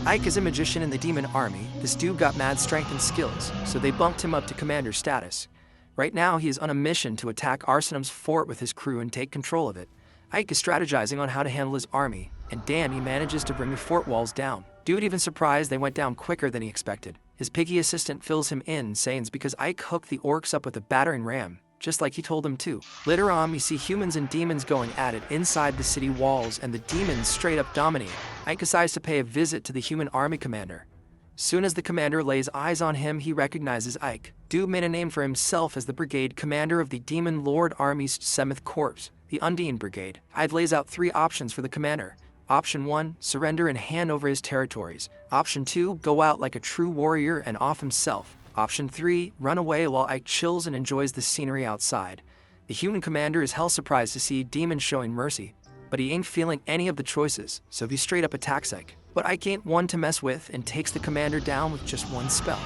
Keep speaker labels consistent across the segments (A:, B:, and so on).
A: Ike is a magician in the demon army. This dude got mad strength and skills, so they bumped him up to commander status. Right now, he is on a mission to attack Arsenum's fort with his crew and take control of it. Ike is strategizing on how to handle his army, and damn, he manages to bring the fort walls down. Dude even surprised they went down quicker than he expected. His piggy assistant fills him in, saying it's because Ike hooked the orcs up with a battering ram, just like he told him to. Later on, we see humans and demons going at it inside the city walls, and the demons straight up dominate. Ike decides to pay a visit to the human army commander. Soon as the commander lays eyes on him, he recognizes Ike. Dude made a name for himself as the brigade commander of the Demon Lord Army's 7th Corps, the Undine Brigade. Ike lays out 3 options for the commander. Option 1, surrender and hand over his territories. Option 2, go out like a true warrior and off himself. Option 3, run away while Ike chills and enjoys the scenery outside. The human commander is hell surprised to see demons showing mercy, but he ain't feeling any of the choices, so he straight up attacks Ike. But Ike ain't one to mess with and takes the commander down with just one spell.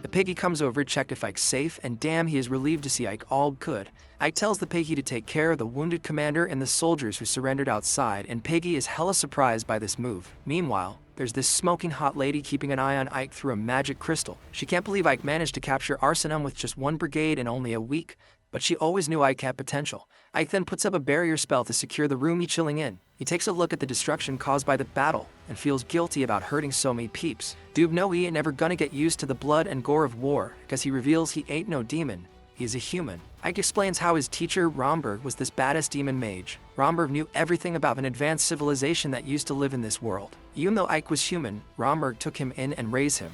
A: The piggy comes over to check if Ike's safe, and damn, he is relieved to see Ike all good. Ike tells the piggy to take care of the wounded commander and the soldiers who surrendered outside, and Piggy is hella surprised by this move. Meanwhile, there's this smoking hot lady keeping an eye on Ike through a magic crystal. She can't believe Ike managed to capture Arsenum with just 1 brigade in only a week, but she always knew Ike had potential. Ike then puts up a barrier spell to secure the room he's chilling in. He takes a look at the destruction caused by the battle and feels guilty about hurting so many peeps. Dude know he ain't never gonna get used to the blood and gore of war, because he reveals he ain't no demon, he is a human. Ike explains how his teacher, Romberg, was this badass demon mage. Romberg knew everything about an advanced civilization that used to live in this world. Even though Ike was human, Romberg took him in and raised him,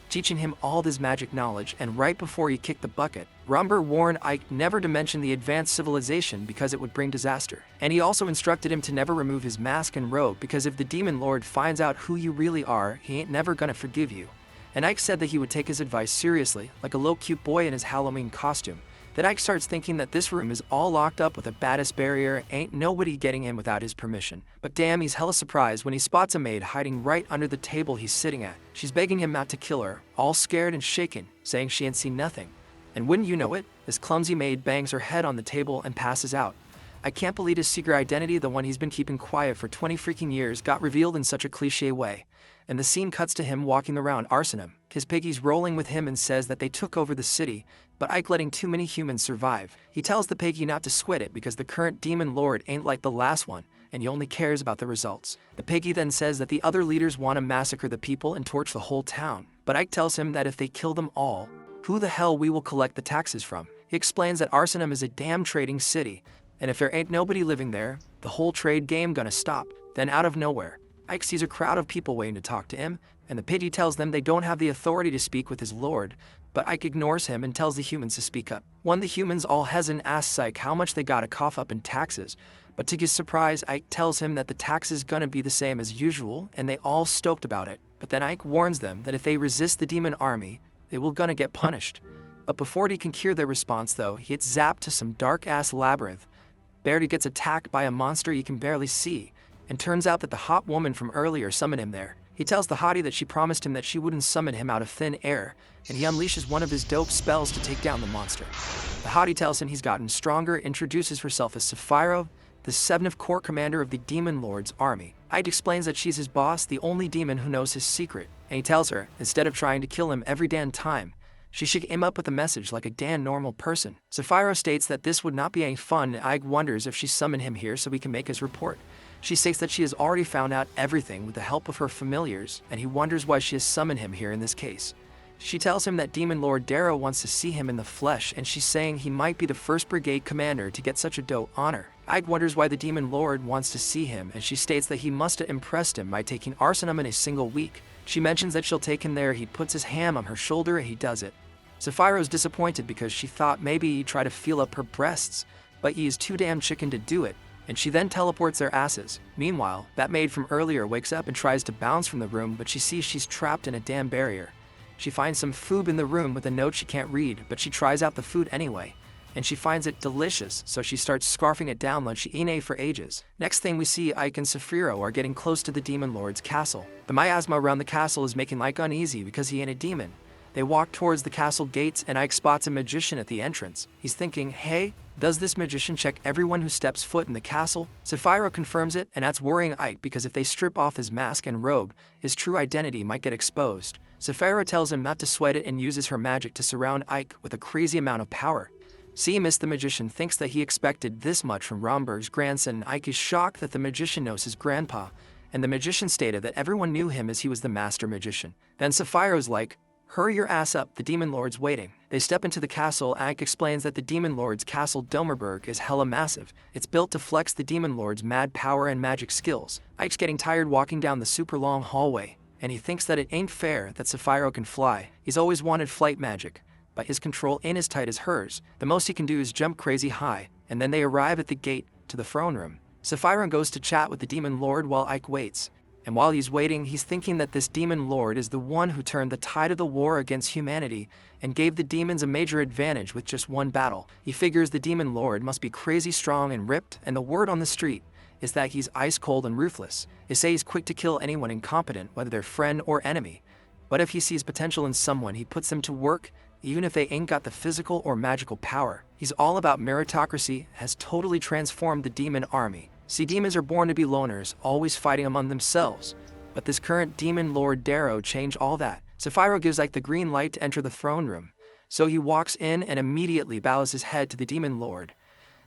A: teaching him all this magic knowledge, and right before he kicked the bucket, Romberg warned Ike never to mention the advanced civilization because it would bring disaster. And he also instructed him to never remove his mask and robe, because if the Demon Lord finds out who you really are, he ain't never gonna forgive you. And Ike said that he would take his advice seriously, like a little cute boy in his Halloween costume. Then Ike starts thinking that this room is all locked up with a baddest barrier, ain't nobody getting in without his permission. But damn, he's hella surprised when he spots a maid hiding right under the table he's sitting at. She's begging him not to kill her, all scared and shaken, saying she ain't seen nothing. And wouldn't you know it, this clumsy maid bangs her head on the table and passes out. I can't believe his secret identity, the one he's been keeping quiet for 20 freaking years, got revealed in such a cliche way. And the scene cuts to him walking around Arsenum. His piggy's rolling with him and says that they took over the city, but Ike letting too many humans survive. He tells the piggy not to sweat it because the current demon lord ain't like the last one, and he only cares about the results. The piggy then says that the other leaders want to massacre the people and torch the whole town, but Ike tells him that if they kill them all, who the hell we will collect the taxes from? He explains that Arsenum is a damn trading city, and if there ain't nobody living there, the whole trade game gonna stop. Then out of nowhere, Ike sees a crowd of people waiting to talk to him, and the piggy tells them they don't have the authority to speak with his lord, but Ike ignores him and tells the humans to speak up. One of the humans all hesitant asks Ike how much they gotta cough up in taxes, but to his surprise, Ike tells him that the tax is gonna be the same as usual, and they all stoked about it. But then Ike warns them that if they resist the demon army, they will gonna get punished. But before he can cure their response though, he gets zapped to some dark-ass labyrinth. Barely gets attacked by a monster he can barely see, and turns out that the hot woman from earlier summoned him there. He tells the hottie that she promised him that she wouldn't summon him out of thin air, and he unleashes one of his dope spells to take down the monster. The hottie tells him he's gotten stronger, introduces herself as Sapphiro, the 7th Corps commander of the Demon Lord's army. Ike explains that she's his boss, the only demon who knows his secret, and he tells her, instead of trying to kill him every damn time, she should aim up with a message like a damn normal person. Sapphiro states that this would not be any fun, and Ike wonders if she summoned him here so he can make his report. She states that she has already found out everything with the help of her familiars, and he wonders why she has summoned him here in this case. She tells him that Demon Lord Darrow wants to see him in the flesh, and she's saying he might be the 1st Brigade commander to get such a dope honor. Ike wonders why the Demon Lord wants to see him, and she states that he must have impressed him by taking Arsenum in a single week. She mentions that she'll take him there, he puts his hand on her shoulder, and he does it. Sapphiro's disappointed because she thought maybe he'd try to feel up her breasts, but he is too damn chicken to do it, and she then teleports their asses. Meanwhile, that maid from earlier wakes up and tries to bounce from the room, but she sees she's trapped in a damn barrier. She finds some food in the room with a note she can't read, but she tries out the food anyway, and she finds it delicious, so she starts scarfing it down like she ain't ate for ages. Next thing we see, Ike and Sapphiro are getting close to the Demon Lord's castle. The miasma around the castle is making Ike uneasy because he ain't a demon. They walk towards the castle gates and Ike spots a magician at the entrance. He's thinking, hey, does this magician check everyone who steps foot in the castle? Sapphira confirms it, and that's worrying Ike because if they strip off his mask and robe, his true identity might get exposed. Sapphira tells him not to sweat it and uses her magic to surround Ike with a crazy amount of power. Seamus the magician thinks that he expected this much from Romberg's grandson, and Ike is shocked that the magician knows his grandpa, and the magician stated that everyone knew him as he was the master magician. Then Sapphira's like, hurry your ass up, the Demon Lord's waiting. They step into the castle. Ike explains that the Demon Lord's castle Domerberg is hella massive. It's built to flex the Demon Lord's mad power and magic skills. Ike's getting tired walking down the super long hallway, and he thinks that it ain't fair that Sapphira can fly. He's always wanted flight magic, but his control ain't as tight as hers. The most he can do is jump crazy high, and then they arrive at the gate to the throne room. Sapphira goes to chat with the Demon Lord while Ike waits. And while he's waiting, he's thinking that this Demon Lord is the one who turned the tide of the war against humanity and gave the demons a major advantage with just one battle. He figures the Demon Lord must be crazy strong and ripped, and the word on the street is that he's ice cold and ruthless. They say he's quick to kill anyone incompetent, whether they're friend or enemy. But if he sees potential in someone, he puts them to work, even if they ain't got the physical or magical power. He's all about meritocracy, has totally transformed the demon army. See, demons are born to be loners, always fighting among themselves. But this current Demon Lord Darrow changed all that. Sapphira gives Ike the green light to enter the throne room. So he walks in and immediately bows his head to the Demon Lord.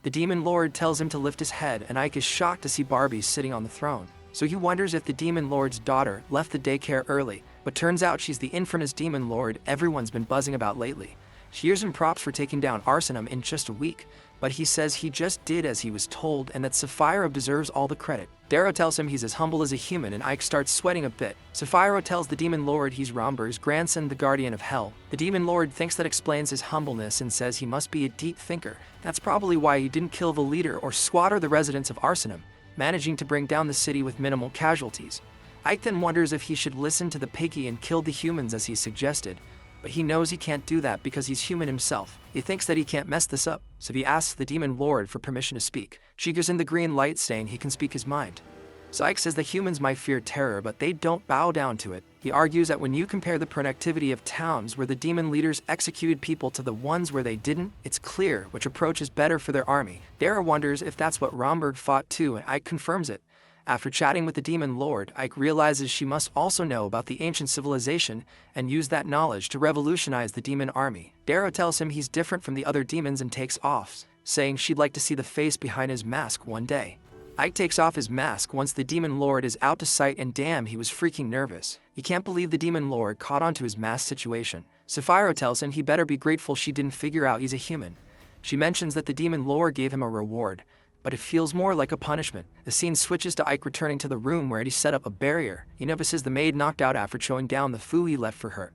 A: The Demon Lord tells him to lift his head, and Ike is shocked to see Barbie sitting on the throne. So he wonders if the Demon Lord's daughter left the daycare early, but turns out she's the infamous Demon Lord everyone's been buzzing about lately. She gives him props for taking down Arsenum in just a week, but he says he just did as he was told and that Sapphira deserves all the credit. Darrow tells him he's as humble as a human, and Ike starts sweating a bit. Sapphira tells the Demon Lord he's Romberg's grandson, the Guardian of Hell. The Demon Lord thinks that explains his humbleness and says he must be a deep thinker. That's probably why he didn't kill the leader or squatter the residents of Arsenum, managing to bring down the city with minimal casualties. Ike then wonders if he should listen to the piggy and kill the humans as he suggested, but he knows he can't do that because he's human himself. He thinks that he can't mess this up, so he asks the Demon Lord for permission to speak. She gives him the green light, saying he can speak his mind. So Ike says that humans might fear terror, but they don't bow down to it. He argues that when you compare the productivity of towns where the demon leaders executed people to the ones where they didn't, it's clear which approach is better for their army. Darrow wonders if that's what Romberg fought too, and Ike confirms it. After chatting with the Demon Lord, Ike realizes she must also know about the ancient civilization and use that knowledge to revolutionize the demon army. Darrow tells him he's different from the other demons and takes off, saying she'd like to see the face behind his mask one day. Ike takes off his mask once the Demon Lord is out to sight, and damn, he was freaking nervous. He can't believe the Demon Lord caught on to his mask situation. Sapphira tells him he better be grateful she didn't figure out he's a human. She mentions that the Demon Lord gave him a reward, but it feels more like a punishment. The scene switches to Ike returning to the room where he set up a barrier. He notices the maid knocked out after chewing down the food he left for her.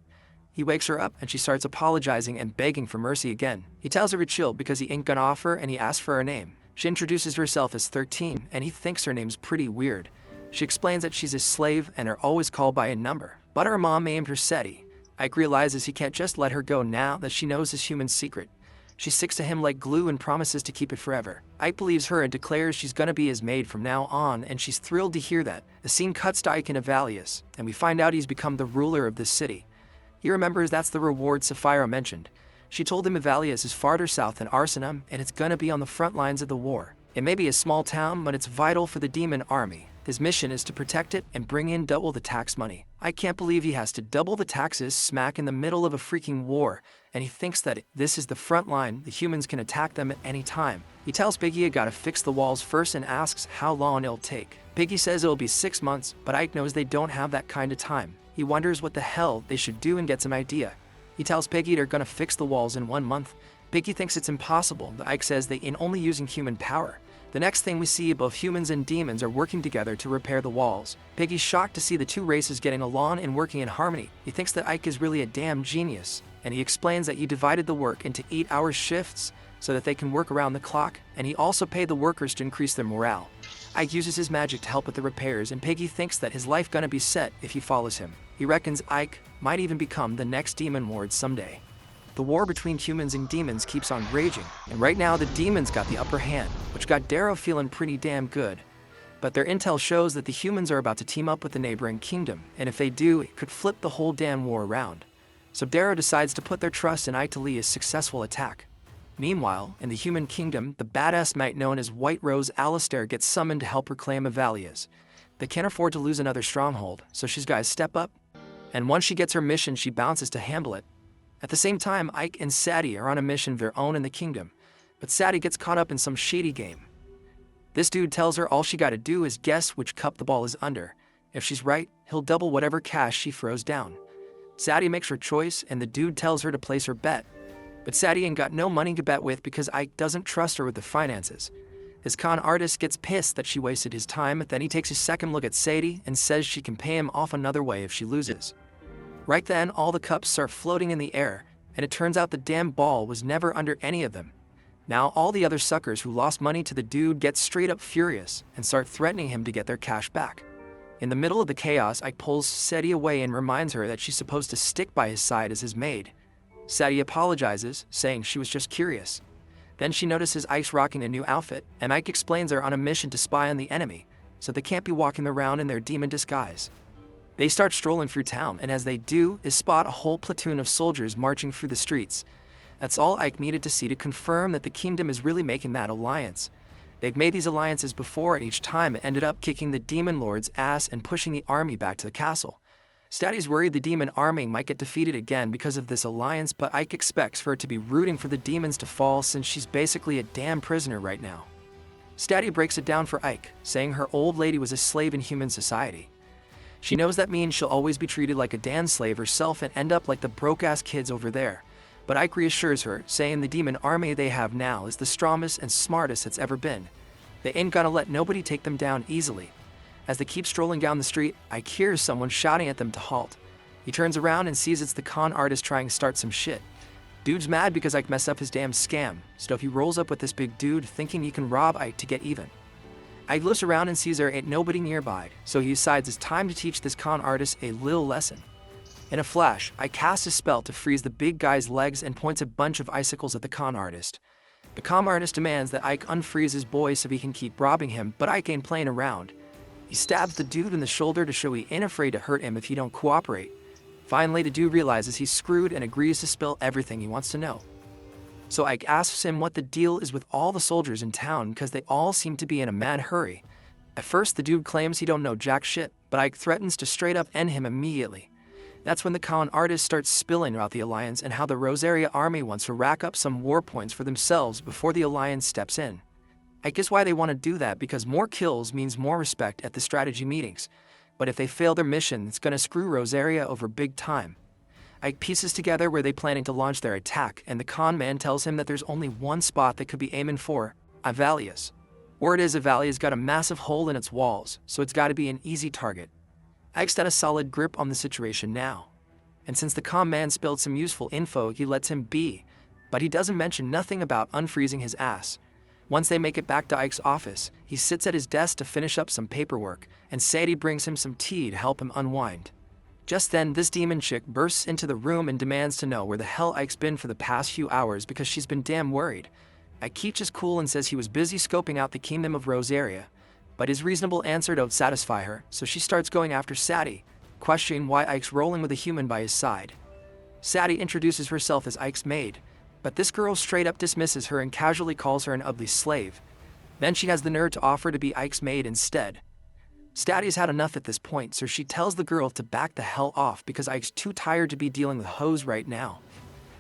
A: He wakes her up and she starts apologizing and begging for mercy again. He tells her to chill because he ain't gonna offer, and he asks for her name. She introduces herself as 13 and he thinks her name's pretty weird. She explains that she's his slave and are always called by a number, but her mom named her Seti. Ike realizes he can't just let her go now that she knows his human secret. She sticks to him like glue and promises to keep it forever. Ike believes her and declares she's gonna be his maid from now on, and she's thrilled to hear that. The scene cuts to Ike in Avalius, and we find out he's become the ruler of this city. He remembers that's the reward Sapphira mentioned. She told him Avalius is farther south than Arsenum, and it's gonna be on the front lines of the war. It may be a small town, but it's vital for the demon army. His mission is to protect it and bring in double the tax money. I can't believe he has to double the taxes smack in the middle of a freaking war, and he thinks that this is the front line, the humans can attack them at any time. He tells Piggy he gotta fix the walls first and asks how long it'll take. Piggy says it'll be 6 months, but Ike knows they don't have that kind of time. He wonders what the hell they should do and gets an idea. He tells Piggy they're gonna fix the walls in 1 month. Piggy thinks it's impossible, but Ike says they ain't only using human power. The next thing we see, both humans and demons are working together to repair the walls. Piggy's shocked to see the two races getting along and working in harmony. He thinks that Ike is really a damn genius, and he explains that he divided the work into 8-hour shifts so that they can work around the clock, and he also paid the workers to increase their morale. Ike uses his magic to help with the repairs, and Piggy thinks that his life gonna be set if he follows him. He reckons Ike might even become the next demon lord someday. The war between humans and demons keeps on raging, and right now the demons got the upper hand, which got Darrow feeling pretty damn good. But their intel shows that the humans are about to team up with the neighboring kingdom, and if they do, it could flip the whole damn war around. So Darrow decides to put their trust in Ike to lead a successful attack. Meanwhile, in the human kingdom, the badass knight known as White Rose Alistair gets summoned to help reclaim Avalias. They can't afford to lose another stronghold, so she's got to step up. And once she gets her mission, she bounces to handle it. At the same time, Ike and Sadie are on a mission of their own in the kingdom, but Sadie gets caught up in some shady game. This dude tells her all she gotta do is guess which cup the ball is under. If she's right, he'll double whatever cash she throws down. Sadie makes her choice, and the dude tells her to place her bet. But Sadie ain't got no money to bet with because Ike doesn't trust her with the finances. His con artist gets pissed that she wasted his time, then he takes a second look at Sadie and says she can pay him off another way if she loses. Right then, all the cups start floating in the air, and it turns out the damn ball was never under any of them. Now all the other suckers who lost money to the dude get straight up furious and start threatening him to get their cash back. In the middle of the chaos, Ike pulls Sadie away and reminds her that she's supposed to stick by his side as his maid. Sadie apologizes, saying she was just curious. Then she notices Ike's rocking a new outfit, and Ike explains they're on a mission to spy on the enemy, so they can't be walking around in their demon disguise. They start strolling through town, and as they do, they spot a whole platoon of soldiers marching through the streets. That's all Ike needed to see to confirm that the kingdom is really making that alliance. They've made these alliances before, and each time it ended up kicking the demon lord's ass and pushing the army back to the castle. Sadie's worried the demon army might get defeated again because of this alliance, but Ike expects for her to be rooting for the demons to fall since she's basically a damn prisoner right now. Sadie breaks it down for Ike, saying her old lady was a slave in human society. She knows that means she'll always be treated like a damn slave herself and end up like the broke-ass kids over there. But Ike reassures her, saying the demon army they have now is the strongest and smartest it's ever been. They ain't gonna let nobody take them down easily. As they keep strolling down the street, Ike hears someone shouting at them to halt. He turns around and sees it's the con artist trying to start some shit. Dude's mad because Ike messed up his damn scam, so he rolls up with this big dude thinking he can rob Ike to get even. Ike looks around and sees there ain't nobody nearby, so he decides it's time to teach this con artist a little lesson. In a flash, Ike casts a spell to freeze the big guy's legs and points a bunch of icicles at the con artist. The con artist demands that Ike unfreeze his boy so he can keep robbing him, but Ike ain't playing around. He stabs the dude in the shoulder to show he ain't afraid to hurt him if he don't cooperate. Finally, the dude realizes he's screwed and agrees to spill everything he wants to know. So Ike asks him what the deal is with all the soldiers in town because they all seem to be in a mad hurry. At first, the dude claims he don't know jack shit, but Ike threatens to straight up end him immediately. That's when the con artist starts spilling about the Alliance and how the Rosaria army wants to rack up some war points for themselves before the Alliance steps in. Ike guess why they want to do that because more kills means more respect at the strategy meetings. But if they fail their mission, it's gonna screw Rosaria over big time. Ike pieces together where they planning to launch their attack, and the con man tells him that there's only one spot they could be aiming for, Avalias. Word is Avalia's got a massive hole in its walls, so it's gotta be an easy target. Ike's got a solid grip on the situation now. And since the con man spilled some useful info, he lets him be, but he doesn't mention nothing about unfreezing his ass. Once they make it back to Ike's office, he sits at his desk to finish up some paperwork, and Sadie brings him some tea to help him unwind. Just then, this demon chick bursts into the room and demands to know where the hell Ike's been for the past few hours because she's been damn worried. Ike keeps his cool and says he was busy scoping out the kingdom of Rosaria, but his reasonable answer don't satisfy her, so she starts going after Sadie, questioning why Ike's rolling with a human by his side. Sadie introduces herself as Ike's maid, but this girl straight up dismisses her and casually calls her an ugly slave. Then she has the nerve to offer to be Ike's maid instead. Sadie's had enough at this point, so she tells the girl to back the hell off because Ike's too tired to be dealing with hoes right now.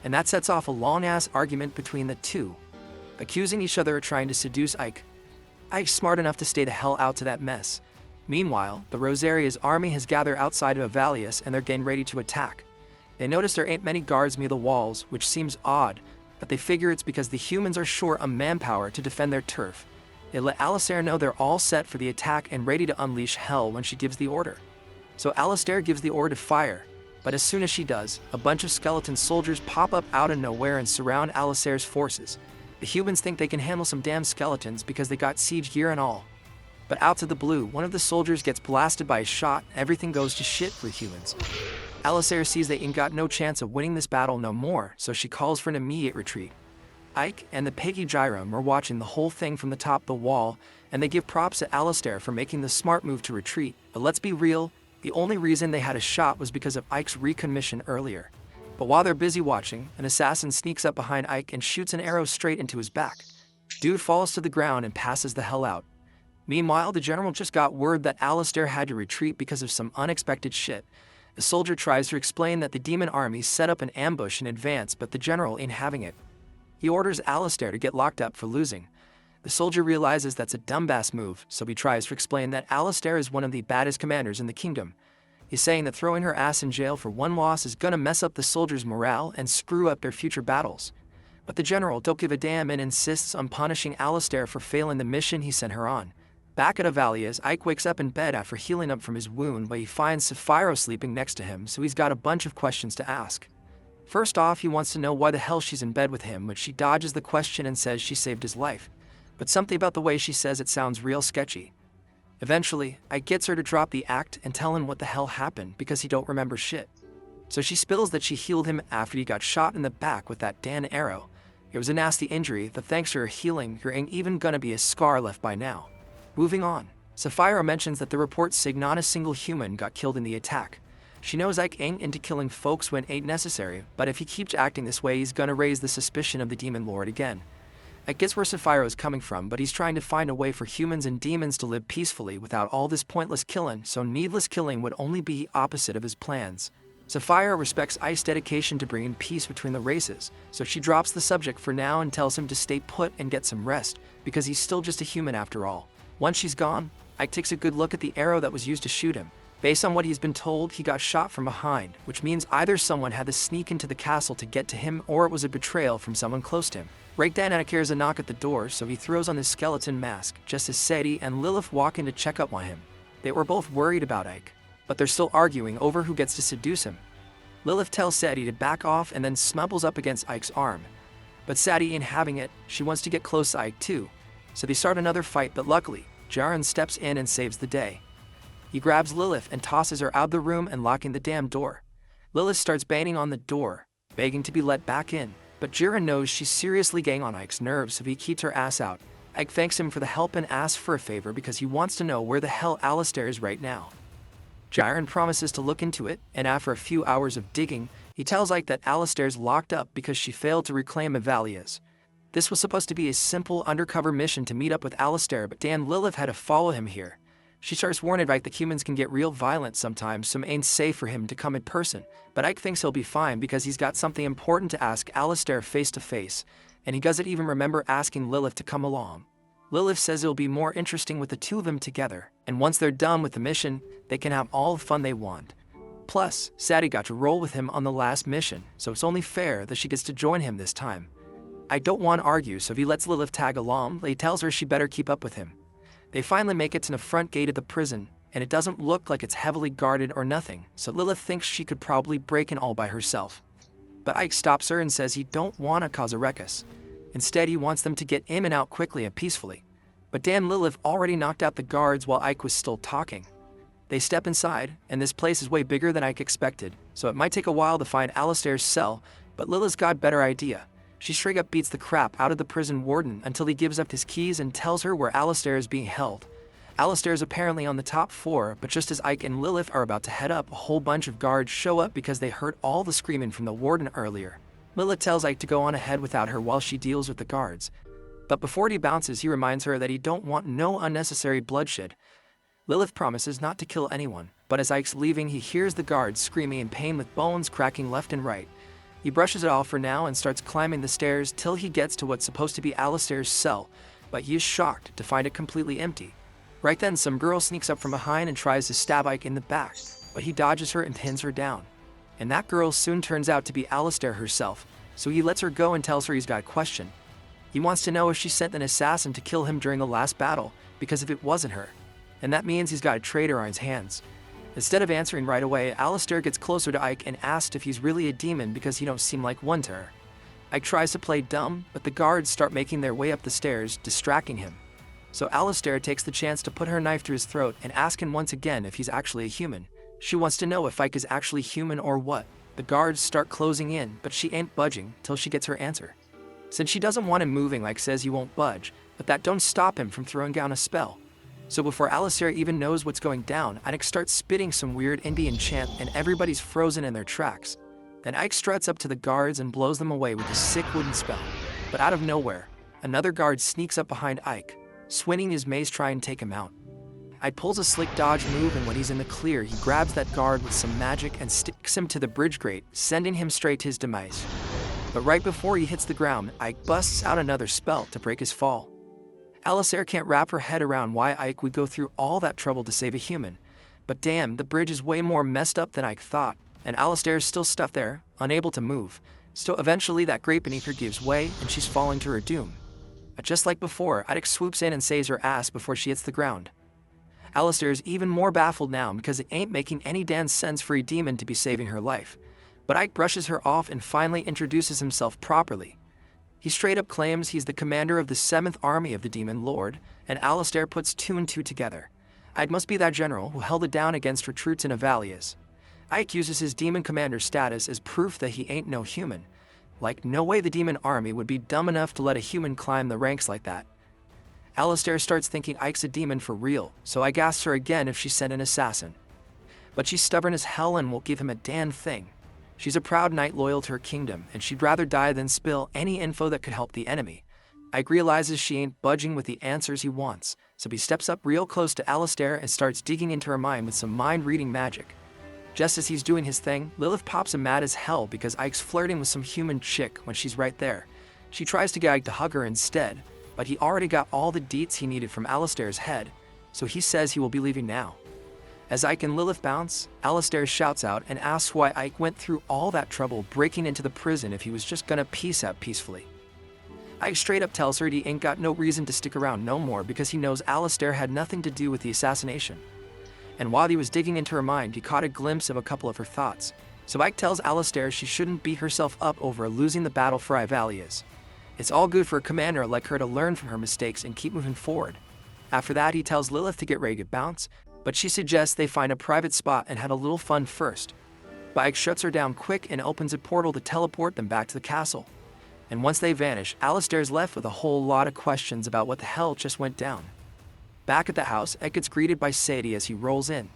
A: And that sets off a long-ass argument between the two, accusing each other of trying to seduce Ike. Ike's smart enough to stay the hell out to that mess. Meanwhile, the Rosaria's army has gathered outside of Avalias and they're getting ready to attack. They notice there ain't many guards near the walls, which seems odd, but they figure it's because the humans are short on manpower to defend their turf. They let Alistair know they're all set for the attack and ready to unleash hell when she gives the order. So Alistair gives the order to fire, but as soon as she does, a bunch of skeleton soldiers pop up out of nowhere and surround Alistair's forces. The humans think they can handle some damn skeletons because they got siege gear and all. But out of the blue, one of the soldiers gets blasted by a shot and everything goes to shit for humans. Alistair sees they ain't got no chance of winning this battle no more, so she calls for an immediate retreat. Ike and the piggy Gyrum are watching the whole thing from the top of the wall, and they give props to Alistair for making the smart move to retreat, but let's be real, the only reason they had a shot was because of Ike's recon mission earlier. But while they're busy watching, an assassin sneaks up behind Ike and shoots an arrow straight into his back. Dude falls to the ground and passes the hell out. Meanwhile, the general just got word that Alistair had to retreat because of some unexpected shit. The soldier tries to explain that the demon army set up an ambush in advance, but the general ain't having it. He orders Alistair to get locked up for losing. The soldier realizes that's a dumbass move, so he tries to explain that Alistair is one of the baddest commanders in the kingdom. He's saying that throwing her ass in jail for one loss is gonna mess up the soldiers' morale and screw up their future battles. But the general don't give a damn and insists on punishing Alistair for failing the mission he sent her on. Back at Avalia's, Ike wakes up in bed after healing up from his wound, but he finds Sapphiro sleeping next to him, so he's got a bunch of questions to ask. First off, he wants to know why the hell she's in bed with him, but she dodges the question and says she saved his life. But something about the way she says it sounds real sketchy. Eventually, Ike gets her to drop the act and tell him what the hell happened because he don't remember shit. So she spills that she healed him after he got shot in the back with that damn arrow. It was a nasty injury, but thanks to her healing, there ain't even gonna be a scar left by now. Moving on, Sapphiro mentions that the reports say not a single human got killed in the attack. She knows Ike ain't into killing folks when ain't necessary, but if he keeps acting this way, he's gonna raise the suspicion of the Demon Lord again. Ike gets where Sapphiro is coming from, but he's trying to find a way for humans and demons to live peacefully without all this pointless killing, so needless killing would only be opposite of his plans. Sapphiro respects Ike's dedication to bringing peace between the races, so she drops the subject for now and tells him to stay put and get some rest, because he's still just a human after all. Once she's gone, Ike takes a good look at the arrow that was used to shoot him. Based on what he's been told, he got shot from behind, which means either someone had to sneak into the castle to get to him or it was a betrayal from someone close to him. Right then, Ike hears a knock at the door, so he throws on his skeleton mask, just as Sadie and Lilith walk in to check up on him. They were both worried about Ike, but they're still arguing over who gets to seduce him. Lilith tells Sadie to back off and then smugbles up against Ike's arm. But Sadie ain't having it, she wants to get close to Ike too. So they start another fight, but luckily, Jaren steps in and saves the day. He grabs Lilith and tosses her out of the room and locking the damn door. Lilith starts banging on the door, begging to be let back in, but Jaren knows she's seriously getting on Ike's nerves, so he keeps her ass out. Ike thanks him for the help and asks for a favor because he wants to know where the hell Alistair is right now. Jaren promises to look into it, and after a few hours of digging, he tells Ike that Alistair's locked up because she failed to reclaim Avalia's. This was supposed to be a simple undercover mission to meet up with Alistair, but damn, Lilith had to follow him here. She starts warning Ike that humans can get real violent sometimes, so it ain't safe for him to come in person. But Ike thinks he'll be fine because he's got something important to ask Alistair face to face, and he doesn't even remember asking Lilith to come along. Lilith says it'll be more interesting with the two of them together, and once they're done with the mission, they can have all the fun they want. Plus, Sadie got to roll with him on the last mission, so it's only fair that she gets to join him this time. I don't want to argue, so he lets Lilith tag along, but he tells her she better keep up with him. They finally make it to the front gate of the prison, and it doesn't look like it's heavily guarded or nothing, so Lilith thinks she could probably break in all by herself. But Ike stops her and says he don't want to cause a ruckus. Instead, he wants them to get in and out quickly and peacefully. But damn, Lilith already knocked out the guards while Ike was still talking. They step inside, and this place is way bigger than Ike expected, so it might take a while to find Alistair's cell, but Lilith's got a better idea. She straight up beats the crap out of the prison warden until he gives up his keys and tells her where Alistair is being held. Alistair is apparently on the top floor, but just as Ike and Lilith are about to head up, a whole bunch of guards show up because they heard all the screaming from the warden earlier. Lilith tells Ike to go on ahead without her while she deals with the guards. But before he bounces, he reminds her that he don't want no unnecessary bloodshed. Lilith promises not to kill anyone, but as Ike's leaving, he hears the guards screaming in pain with bones cracking left and right. He brushes it off for now and starts climbing the stairs till he gets to what's supposed to be Alistair's cell, but he is shocked to find it completely empty. Right then, some girl sneaks up from behind and tries to stab Ike in the back, but he dodges her and pins her down. And that girl soon turns out to be Alistair herself, so he lets her go and tells her he's got a question. He wants to know if she sent an assassin to kill him during the last battle, because if it wasn't her, and that means he's got a traitor on his hands. Instead of answering right away, Alistair gets closer to Ike and asks if he's really a demon because he don't seem like one to her. Ike tries to play dumb, but the guards start making their way up the stairs, distracting him. So Alistair takes the chance to put her knife to his throat and ask him once again if he's actually a human. She wants to know if Ike is actually human or what. The guards start closing in, but she ain't budging till she gets her answer. Since she doesn't want him moving, Ike says he won't budge, but that don't stop him from throwing down a spell. So before Alistair even knows what's going down, Ike starts spitting some weird Indian chant and everybody's frozen in their tracks. Then Ike struts up to the guards and blows them away with a sick wooden spell. But out of nowhere, another guard sneaks up behind Ike, swinging his mace trying to take him out. Ike pulls a slick dodge move, and when he's in the clear, he grabs that guard with some magic and sticks him to the bridge grate, sending him straight to his demise. But right before he hits the ground, Ike busts out another spell to break his fall. Alistair can't wrap her head around why Ike would go through all that trouble to save a human. But damn, the bridge is way more messed up than Ike thought, and Alistair is still stuck there, unable to move. So eventually that grate beneath her gives way, and she's falling to her doom. But just like before, Ike swoops in and saves her ass before she hits the ground. Alistair is even more baffled now because it ain't making any damn sense for a demon to be saving her life. But Ike brushes her off and finally introduces himself properly. He straight up claims he's the commander of the 7th Army of the Demon Lord, and Alistair puts 2 and 2 together. Ike must be that general who held it down against recruits in Avalias. Ike uses his demon commander status as proof that he ain't no human. Like, no way the demon army would be dumb enough to let a human climb the ranks like that. Alistair starts thinking Ike's a demon for real, so Ike asks her again if she sent an assassin. But she's stubborn as hell and won't give him a damn thing. She's a proud knight loyal to her kingdom, and she'd rather die than spill any info that could help the enemy. Ike realizes she ain't budging with the answers he wants, so he steps up real close to Alistair and starts digging into her mind with some mind-reading magic. Just as he's doing his thing, Lilith pops him mad as hell because Ike's flirting with some human chick when she's right there. She tries to get Ike to hug her instead, but he already got all the deets he needed from Alistair's head, so he says he will be leaving now. As Ike and Lilith bounce, Alistair shouts out and asks why Ike went through all that trouble breaking into the prison if he was just gonna peace out peacefully. Ike straight up tells her he ain't got no reason to stick around no more because he knows Alistair had nothing to do with the assassination. And while he was digging into her mind, he caught a glimpse of a couple of her thoughts. So Ike tells Alistair she shouldn't beat herself up over losing the battle for Ivalias. It's all good for a commander like her to learn from her mistakes and keep moving forward. After that, he tells Lilith to get ready to bounce, but she suggests they find a private spot and have a little fun first. But Ike shuts her down quick and opens a portal to teleport them back to the castle. And once they vanish, Alistair's left with a whole lot of questions about what the hell just went down. Back at the house, Ike gets greeted by Sadie as he rolls in.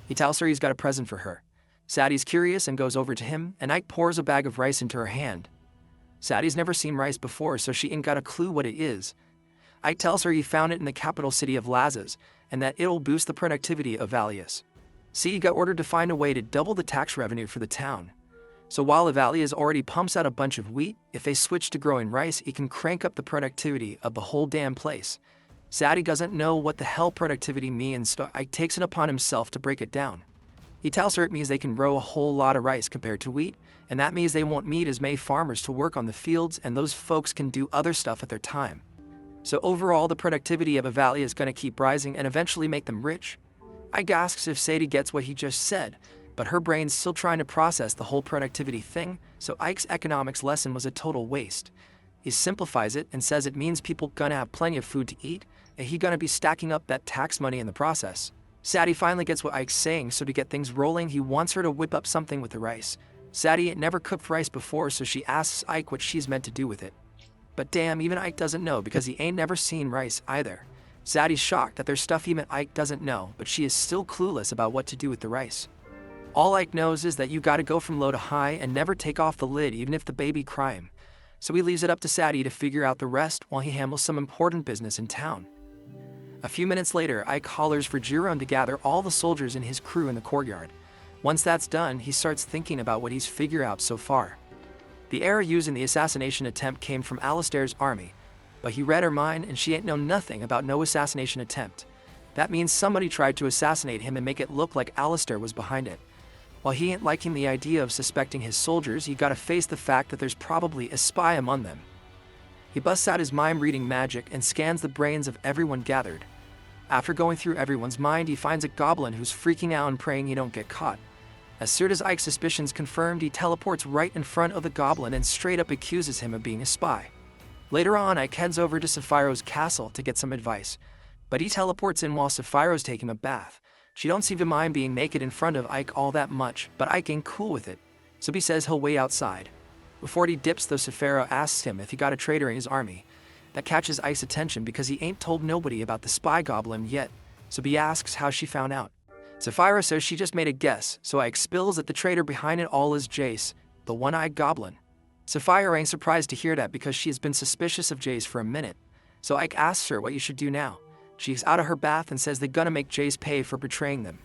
A: He tells her he's got a present for her. Sadie's curious and goes over to him, and Ike pours a bag of rice into her hand. Sadie's never seen rice before, so she ain't got a clue what it is. Ike tells her he found it in the capital city of Lazas, and that it'll boost the productivity of Valias. Sadie got ordered to find a way to double the tax revenue for the town. So while Valias already pumps out a bunch of wheat, if they switch to growing rice, it can crank up the productivity of the whole damn place. Sadie doesn't know what the hell productivity means, so Ike takes it upon himself to break it down. He tells her it means they can grow a whole lot of rice compared to wheat, and that means they won't need as many farmers to work on the fields, and those folks can do other stuff at their time. So overall, the productivity of a valley is going to keep rising and eventually make them rich. Ike asks if Sadie gets what he just said, but her brain's still trying to process the whole productivity thing, so Ike's economics lesson was a total waste. He simplifies it and says it means people gonna have plenty of food to eat, and he gonna be stacking up that tax money in the process. Sadie finally gets what Ike's saying, so to get things rolling, he wants her to whip up something with the rice. Sadie ain't never cooked rice before, so she asks Ike what she's meant to do with it. But damn, even Ike doesn't know because he ain't never seen rice either. Sadie's shocked that there's stuff even Ike doesn't know, but she is still clueless about what to do with the rice. All Ike knows is that you gotta go from low to high and never take off the lid even if the baby crying. So he leaves it up to Sadie to figure out the rest while he handles some important business in town. A few minutes later, Ike hollers for Giron to gather all the soldiers in his crew in the courtyard. Once that's done, he starts thinking about what he's figured out so far. The error used in the assassination attempt came from Alistair's army, but he read her mind and she ain't know nothing about no assassination attempt. That means somebody tried to assassinate him and make it look like Alistair was behind it. While he ain't liking the idea of suspecting his soldiers, he gotta face the fact that there's probably a spy among them. He busts out his mind-reading magic and scans the brains of everyone gathered. After going through everyone's mind, he finds a goblin who's freaking out and praying he don't get caught. As soon as Ike's suspicions confirmed, he teleports right in front of the goblin and straight up accuses him of being a spy. Later on, Ike heads over to Sapphiro's castle to get some advice, but he teleports in while Sapphiro's taking a bath. She don't seem to mind being naked in front of Ike all that much, but Ike ain't cool with it, so he says he'll wait outside. Before he dips, though, Sapphiro asks him if he got a traitor in his army. That catches Ike's attention because he ain't told nobody about the spy goblin yet, so he asks how she found out. Sapphiro says she just made a guess, so Ike spills that the traitor behind it all is Jace, the one-eyed goblin. Sapphire ain't surprised to hear that because she has been suspicious of Jace for a minute. So Ike asks her what you should do now. She's out of her bath and says they're gonna make Jace pay for betraying them.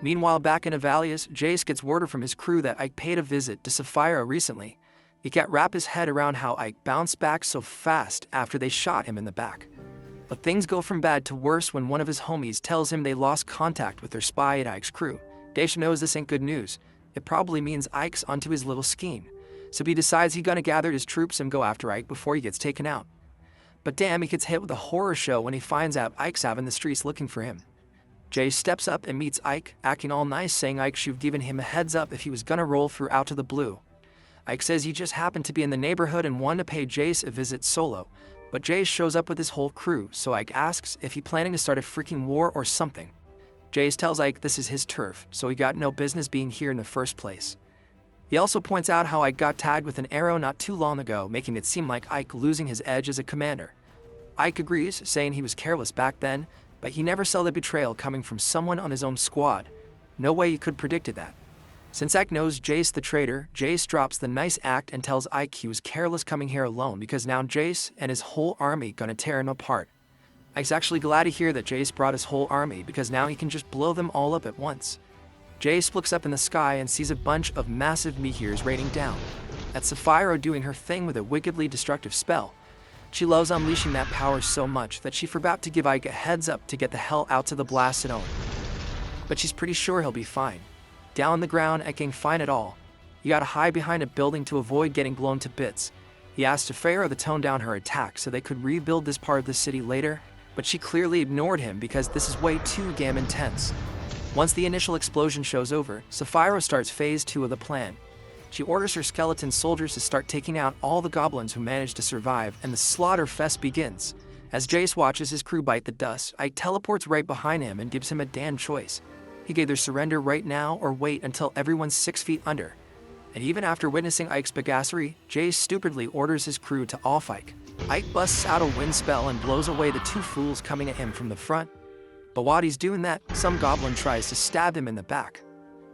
A: Meanwhile, back in Avalius, Jace gets word from his crew that Ike paid a visit to Sapphire recently. He can't wrap his head around how Ike bounced back so fast after they shot him in the back. But things go from bad to worse when one of his homies tells him they lost contact with their spy at Ike's crew. Daisha knows this ain't good news. It probably means Ike's onto his little scheme. So he decides he's gonna gather his troops and go after Ike before he gets taken out. But damn, he gets hit with a horror show when he finds out Ike's out in the streets looking for him. Jace steps up and meets Ike, acting all nice, saying Ike should have given him a heads up if he was gonna roll through out of the blue. Ike says he just happened to be in the neighborhood and wanted to pay Jace a visit solo, but Jace shows up with his whole crew, so Ike asks if he's planning to start a freaking war or something. Jace tells Ike this is his turf, so he got no business being here in the first place. He also points out how Ike got tagged with an arrow not too long ago, making it seem like Ike losing his edge as a commander. Ike agrees, saying he was careless back then, but he never saw the betrayal coming from someone on his own squad. No way he could predicted that. Since Ike knows Jace the traitor, Jace drops the nice act and tells Ike he was careless coming here alone because now Jace and his whole army gonna tear him apart. Ike's actually glad to hear that Jace brought his whole army because now he can just blow them all up at once. Jace looks up in the sky and sees a bunch of massive meteors raining down. That's Sapphire doing her thing with a wickedly destructive spell. She loves unleashing that power so much that she forgot to give Ike a heads up to get the hell out to the blasted zone. But she's pretty sure he'll be fine. Down on the ground, Ike ain't fine at all. You gotta hide behind a building to avoid getting blown to bits. He asked Sapphire to tone down her attack so they could rebuild this part of the city later, but she clearly ignored him because this is way too damn intense. Once the initial explosion shows over, Sapphire starts phase 2 of the plan. She orders her skeleton soldiers to start taking out all the goblins who manage to survive, and the slaughter fest begins. As Jace watches his crew bite the dust, Ike teleports right behind him and gives him a damn choice. He could either surrender right now or wait until everyone's 6 feet under. And even after witnessing Ike's bagassery, Jace stupidly orders his crew to off Ike. Ike busts out a wind spell and blows away the 2 fools coming at him from the front. But while he's doing that, some goblin tries to stab him in the back.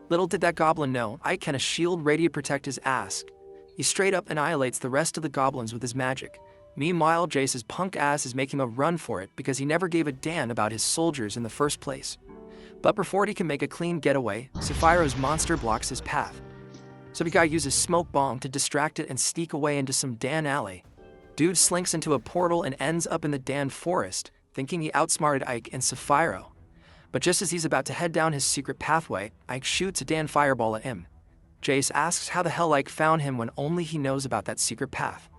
A: Little did that goblin know, Ike can a shield ready to protect his ass. He straight up annihilates the rest of the goblins with his magic. Meanwhile, Jace's punk ass is making a run for it because he never gave a damn about his soldiers in the first place. But before he can make a clean getaway, Sapphire's monster blocks his path. So the guy uses smoke bomb to distract it and sneak away into some Dan alley. Dude slinks into a portal and ends up in the Dan forest, thinking he outsmarted Ike and Sapphire. But just as he's about to head down his secret pathway, Ike shoots a Dan fireball at him. Jace asks how the hell Ike found him when only he knows about that secret path.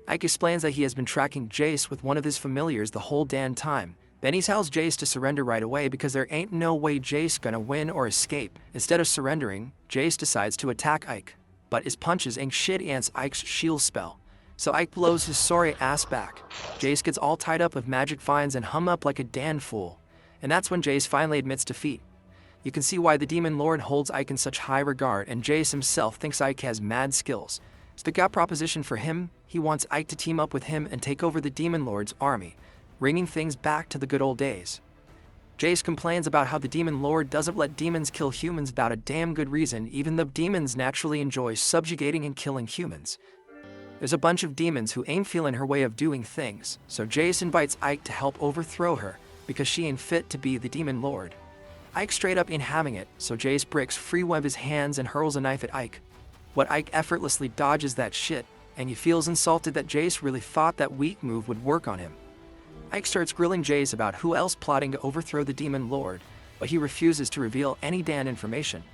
A: Ike explains that he has been tracking Jace with one of his familiars the whole damn time. Then he tells Jace to surrender right away because there ain't no way Jace gonna win or escape. Instead of surrendering, Jace decides to attack Ike. But his punches ain't shit against Ike's shield spell. So Ike blows his sorry ass back. Jace gets all tied up with magic vines and hum up like a damn fool. And that's when Jace finally admits defeat. You can see why the Demon Lord holds Ike in such high regard, and Jace himself thinks Ike has mad skills. So the got proposition for him, he wants Ike to team up with him and take over the Demon Lord's army, bringing things back to the good old days. Jace complains about how the Demon Lord doesn't let demons kill humans without a damn good reason, even though demons naturally enjoy subjugating and killing humans. There's a bunch of demons who ain't feeling her way of doing things, so Jace invites Ike to help overthrow her, because she ain't fit to be the Demon Lord. Ike straight up ain't having it, so Jace breaks free one of his hands and hurls a knife at Ike. But Ike effortlessly dodges that shit, and he feels insulted that Jace really thought that weak move would work on him. Ike starts grilling Jace about who else plotting to overthrow the Demon Lord, but he refuses to reveal any damn information.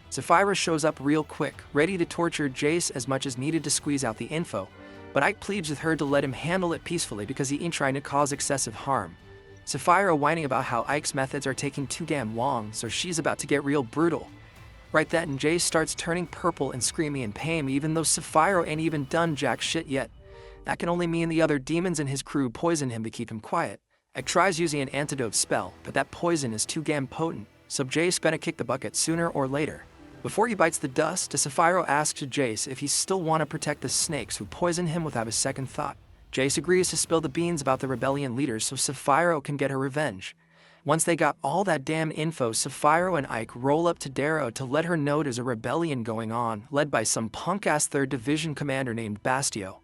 A: Sapphire shows up real quick, ready to torture Jace as much as needed to squeeze out the info, but Ike pleads with her to let him handle it peacefully because he ain't trying to cause excessive harm. Sapphire whining about how Ike's methods are taking too damn long, so she's about to get real brutal. Right then, Jace starts turning purple and screaming in pain even though Sapphire ain't even done jack shit yet. That can only mean the other demons in his crew poison him to keep him quiet. Ike tries using an antidote spell, but that poison is too damn potent, so Jace gonna kick the bucket sooner or later. Before he bites the dust, Sapphire asks Jace if he still want to protect the snakes who poison him without a second thought. Jace agrees to spill the beans about the rebellion leaders so Sapphire can get her revenge. Once they got all that damn info, Sapphiro and Ike roll up to Darrow to let her know there's a rebellion going on, led by some punk-ass 3rd Division commander named Bastio.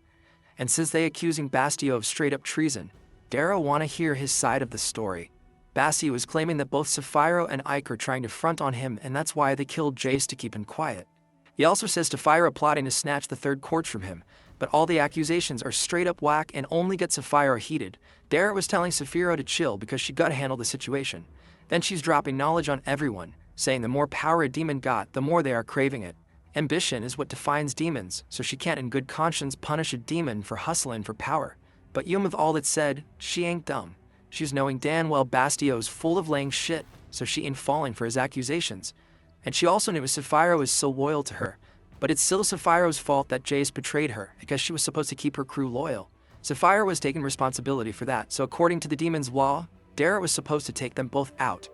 A: And since they accusing Bastio of straight-up treason, Darrow want to hear his side of the story. Bastio is claiming that both Sapphiro and Ike are trying to front on him, and that's why they killed Jace to keep him quiet. He also says Sapphiro plotting to snatch the 3rd Quartz from him, but all the accusations are straight-up whack and only get Sapphiro heated. Darrow was telling Sapphiro to chill because she gotta handle the situation. Then she's dropping knowledge on everyone, saying the more power a demon got, the more they are craving it. Ambition is what defines demons, so she can't in good conscience punish a demon for hustling for power. But even with all that said, she ain't dumb. She's knowing damn well Bastio's full of laying shit, so she ain't falling for his accusations. And she also knew Sapphiro is so loyal to her, but it's still Sapphiro's fault that Jace betrayed her, because she was supposed to keep her crew loyal. Sapphiro was taking responsibility for that, so according to the demon's law, Darrow was supposed to take them both out.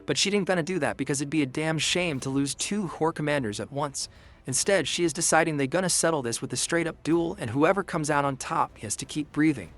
A: But she didn't gonna do that because it'd be a damn shame to lose 2 whore commanders at once. Instead, she is deciding they're gonna settle this with a straight-up duel, and whoever comes out on top has to keep breathing.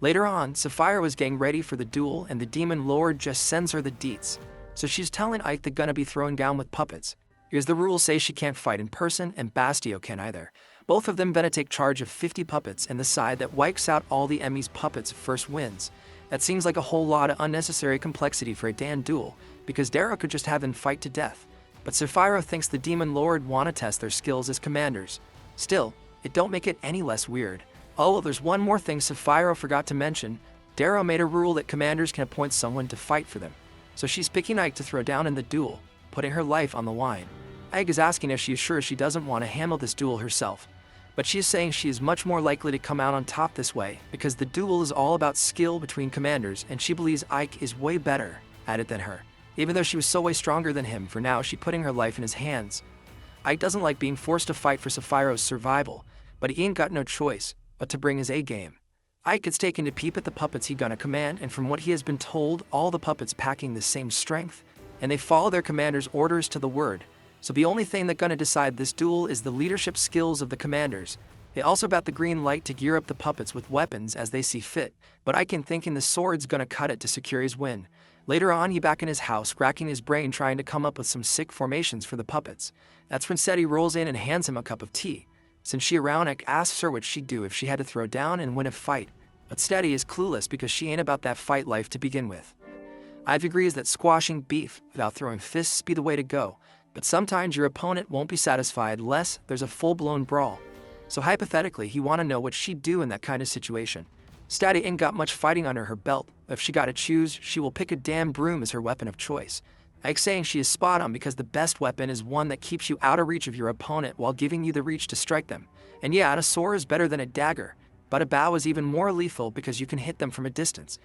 A: Later on, Sapphiro is getting ready for the duel, and the demon lord just sends her the deets. So she's telling Ike they're gonna be throwing down with puppets. Because the rules say she can't fight in person, and Bastio can't either. Both of them gonna take charge of 50 puppets, and the side that wipes out all the enemy's puppets first wins. That seems like a whole lot of unnecessary complexity for a damn duel, because Darrow could just have them fight to death. But Sapphiro thinks the demon lord wanna test their skills as commanders. Still, it don't make it any less weird. Oh, well, there's one more thing Sapphiro forgot to mention. Darrow made a rule that commanders can appoint someone to fight for them. So she's picking Ike to throw down in the duel, putting her life on the line. Ike is asking if she is sure she doesn't want to handle this duel herself. But she is saying she is much more likely to come out on top this way, because the duel is all about skill between commanders, and she believes Ike is way better at it than her. Even though she was so way stronger than him, for now she's putting her life in his hands. Ike doesn't like being forced to fight for Sapphiro's survival, but he ain't got no choice but to bring his A game. Ike gets taken to peep at the puppets he gonna command, and from what he has been told, all the puppets packing the same strength, and they follow their commander's orders to the word. So the only thing that gonna decide this duel is the leadership skills of the commanders. They also got the green light to gear up the puppets with weapons as they see fit, but Ike thinking the sword's gonna cut it to secure his win. Later on, he back in his house, racking his brain trying to come up with some sick formations for the puppets. That's when Seti rolls in and hands him a cup of tea. Since she around, Ike asks her what she'd do if she had to throw down and win a fight. But Seti is clueless because she ain't about that fight life to begin with. Ike agrees that squashing beef without throwing fists be the way to go, but sometimes your opponent won't be satisfied unless there's a full-blown brawl. So hypothetically, he want to know what she'd do in that kind of situation. Seti ain't got much fighting under her belt. If she gotta choose, she will pick a damn broom as her weapon of choice. Ike saying she is spot on because the best weapon is one that keeps you out of reach of your opponent while giving you the reach to strike them. And yeah, a sword is better than a dagger, but a bow is even more lethal because you can hit them from a distance.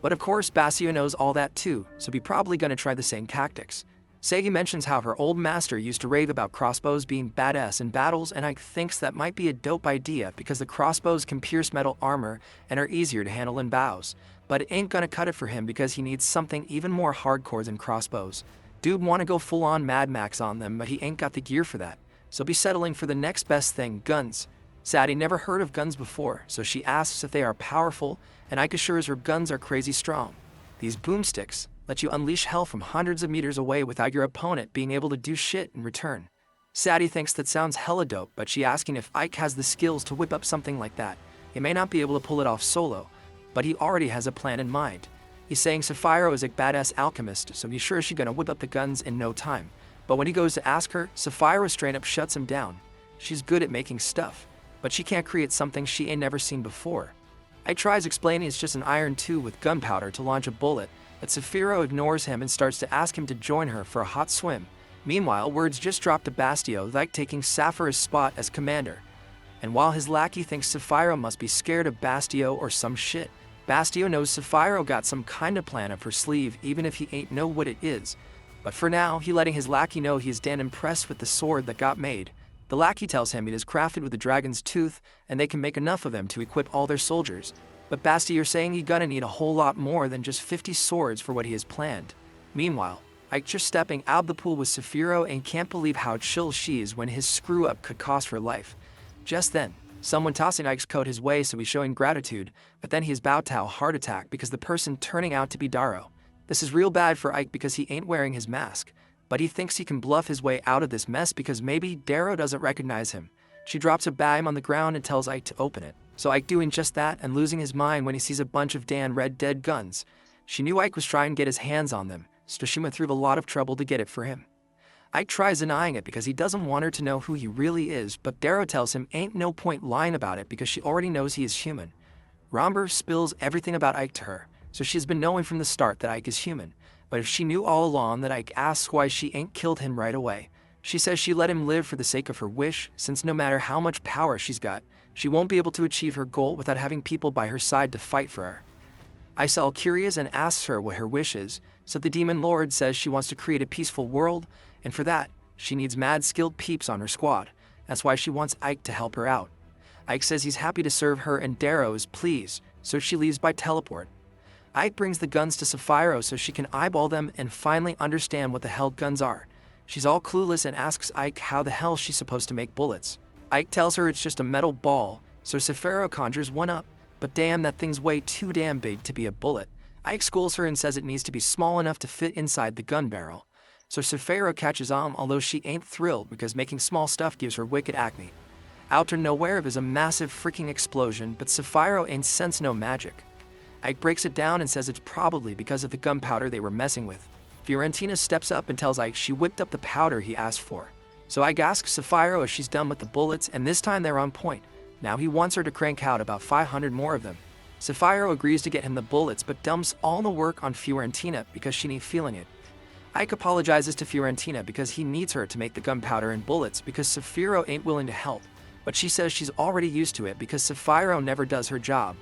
A: But of course, Bastio knows all that too, so he's probably gonna try the same tactics. Segi mentions how her old master used to rave about crossbows being badass in battles, and Ike thinks that might be a dope idea because the crossbows can pierce metal armor and are easier to handle in bows. But it ain't gonna cut it for him because he needs something even more hardcore than crossbows. Dude wanna go full-on Mad Max on them, but he ain't got the gear for that. So be settling for the next best thing, guns. Sadie never heard of guns before, so she asks if they are powerful, and Ike assures her guns are crazy strong. These boomsticks let you unleash hell from hundreds of meters away without your opponent being able to do shit in return. Sadie thinks that sounds hella dope, but she asking if Ike has the skills to whip up something like that. He may not be able to pull it off solo, but he already has a plan in mind. He's saying Sapphiro is a badass alchemist, so he's sure she's gonna whip up the guns in no time. But when he goes to ask her, Sapphiro straight up shuts him down. She's good at making stuff, but she can't create something she ain't never seen before. Ike tries explaining it's just an iron tube with gunpowder to launch a bullet, but Sapphiro ignores him and starts to ask him to join her for a hot swim. Meanwhile, words just drop to Bastio, like taking Sapphiro's spot as commander. And while his lackey thinks Sapphiro must be scared of Bastio or some shit, Bastio knows Sapphiro got some kind of plan up her sleeve even if he ain't know what it is. But for now, he letting his lackey know he is damn impressed with the sword that got made. The lackey tells him it is crafted with the dragon's tooth and they can make enough of them to equip all their soldiers. But Bastio is saying he gonna need a whole lot more than just 50 swords for what he has planned. Meanwhile, Ike just stepping out of the pool with Sapphiro and can't believe how chill she is when his screw-up could cost her life. Just then, someone tossing Ike's coat his way so he's showing gratitude, but then he is about to have a heart attack because the person turning out to be Darrow. This is real bad for Ike because he ain't wearing his mask, but he thinks he can bluff his way out of this mess because maybe Darrow doesn't recognize him. She drops a bag on the ground and tells Ike to open it. So Ike doing just that and losing his mind when he sees a bunch of Dan Red Dead guns. She knew Ike was trying to get his hands on them, so she went through a lot of trouble to get it for him. Ike tries denying it because he doesn't want her to know who he really is, but Darrow tells him ain't no point lying about it because she already knows he is human. Romber spills everything about Ike to her, so she's been knowing from the start that Ike is human. But if she knew all along that Ike asks why she ain't killed him right away, she says she let him live for the sake of her wish, since no matter how much power she's got, she won't be able to achieve her goal without having people by her side to fight for her. Isel curious and asks her what her wish is, so the Demon Lord says she wants to create a peaceful world, and for that, she needs mad skilled peeps on her squad. That's why she wants Ike to help her out. Ike says he's happy to serve her and Darrow is pleased, so she leaves by teleport. Ike brings the guns to Sapphiro so she can eyeball them and finally understand what the hell guns are. She's all clueless and asks Ike how the hell she's supposed to make bullets. Ike tells her it's just a metal ball, so Sapphiro conjures one up, but damn, that thing's way too damn big to be a bullet. Ike schools her and says it needs to be small enough to fit inside the gun barrel. So Sapphiro catches on, although she ain't thrilled because making small stuff gives her wicked acne. Out of nowhere is a massive freaking explosion, but Sapphiro ain't sense no magic. Ike breaks it down and says it's probably because of the gunpowder they were messing with. Fiorentina steps up and tells Ike she whipped up the powder he asked for. So Ike asks Sapphiro if she's done with the bullets, and this time they're on point. Now he wants her to crank out about 500 more of them. Sapphiro agrees to get him the bullets, but dumps all the work on Fiorentina because she ain't feeling it. Ike apologizes to Fiorentina because he needs her to make the gunpowder and bullets because Sapphiro ain't willing to help, but she says she's already used to it because Sapphiro never does her job.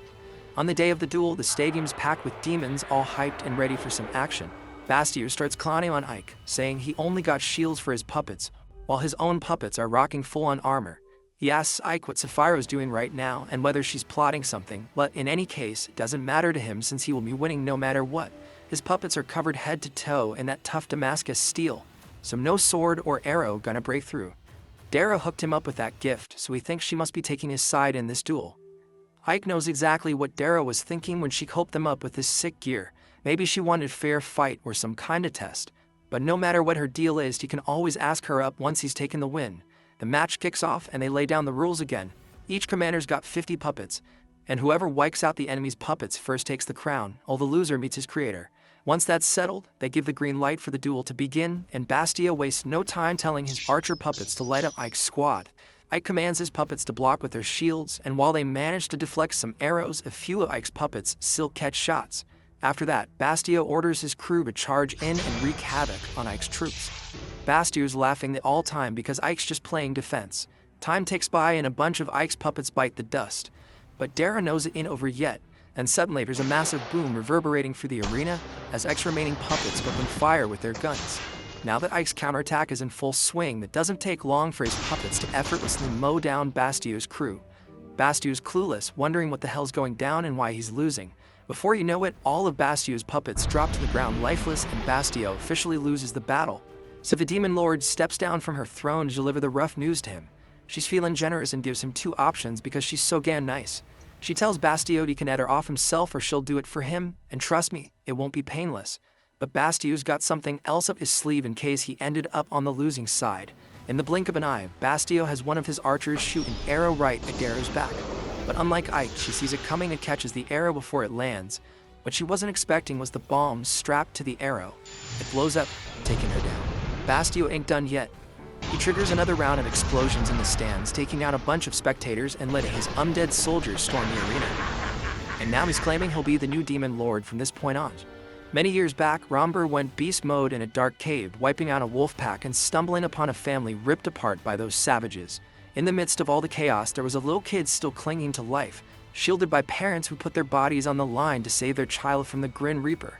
A: On the day of the duel, the stadium's packed with demons all hyped and ready for some action. Bastio starts clowning on Ike, saying he only got shields for his puppets, while his own puppets are rocking full-on armor. He asks Ike what Sapphiro's doing right now and whether she's plotting something, but in any case, it doesn't matter to him since he will be winning no matter what. His puppets are covered head to toe in that tough Damascus steel, so no sword or arrow gonna break through. Darrow hooked him up with that gift, so he thinks she must be taking his side in this duel. Ike knows exactly what Darrow was thinking when she hooked them up with this sick gear. Maybe she wanted fair fight or some kind of test. But no matter what her deal is, he can always ask her up once he's taken the win. The match kicks off and they lay down the rules again. Each commander's got 50 puppets, and whoever wipes out the enemy's puppets first takes the crown, while the loser meets his creator. Once that's settled, they give the green light for the duel to begin, and Bastio wastes no time telling his archer puppets to light up Ike's squad. Ike commands his puppets to block with their shields, and while they manage to deflect some arrows, a few of Ike's puppets still catch shots. After that, Bastio orders his crew to charge in and wreak havoc on Ike's troops. Bastio's laughing the all time because Ike's just playing defense. Time ticks by and a bunch of Ike's puppets bite the dust. But Darrow knows it ain't over yet, and suddenly there's a massive boom reverberating through the arena as Ike's remaining puppets open fire with their guns. Now that Ike's counterattack is in full swing, it doesn't take long for his puppets to effortlessly mow down Bastio's crew. Bastio's clueless, wondering what the hell's going down and why he's losing. Before you know it, all of Bastio's puppets drop to the ground lifeless and Bastio officially loses the battle. So the Demon Lord steps down from her throne to deliver the rough news to him. She's feeling generous and gives him 2 options because she's so damn nice. She tells Bastio he can either off himself or she'll do it for him, and trust me, it won't be painless. But Bastio's got something else up his sleeve in case he ended up on the losing side. In the blink of an eye, Bastio has one of his archers shoot an arrow right at Darrow's back. But unlike Ike, she sees it coming and catches the arrow before it lands. What she wasn't expecting was the bomb strapped to the arrow. It blows up, taking her down. Bastio ain't done yet. He triggers another round of explosions in the stands, taking out a bunch of spectators and letting his undead soldiers storm the arena. And now he's claiming he'll be the new Demon Lord from this point on. Many years back, Romber went beast mode in a dark cave, wiping out a wolf pack and stumbling upon a family ripped apart by those savages. In the midst of all the chaos, there was a little kid still clinging to life, shielded by parents who put their bodies on the line to save their child from the Grim Reaper.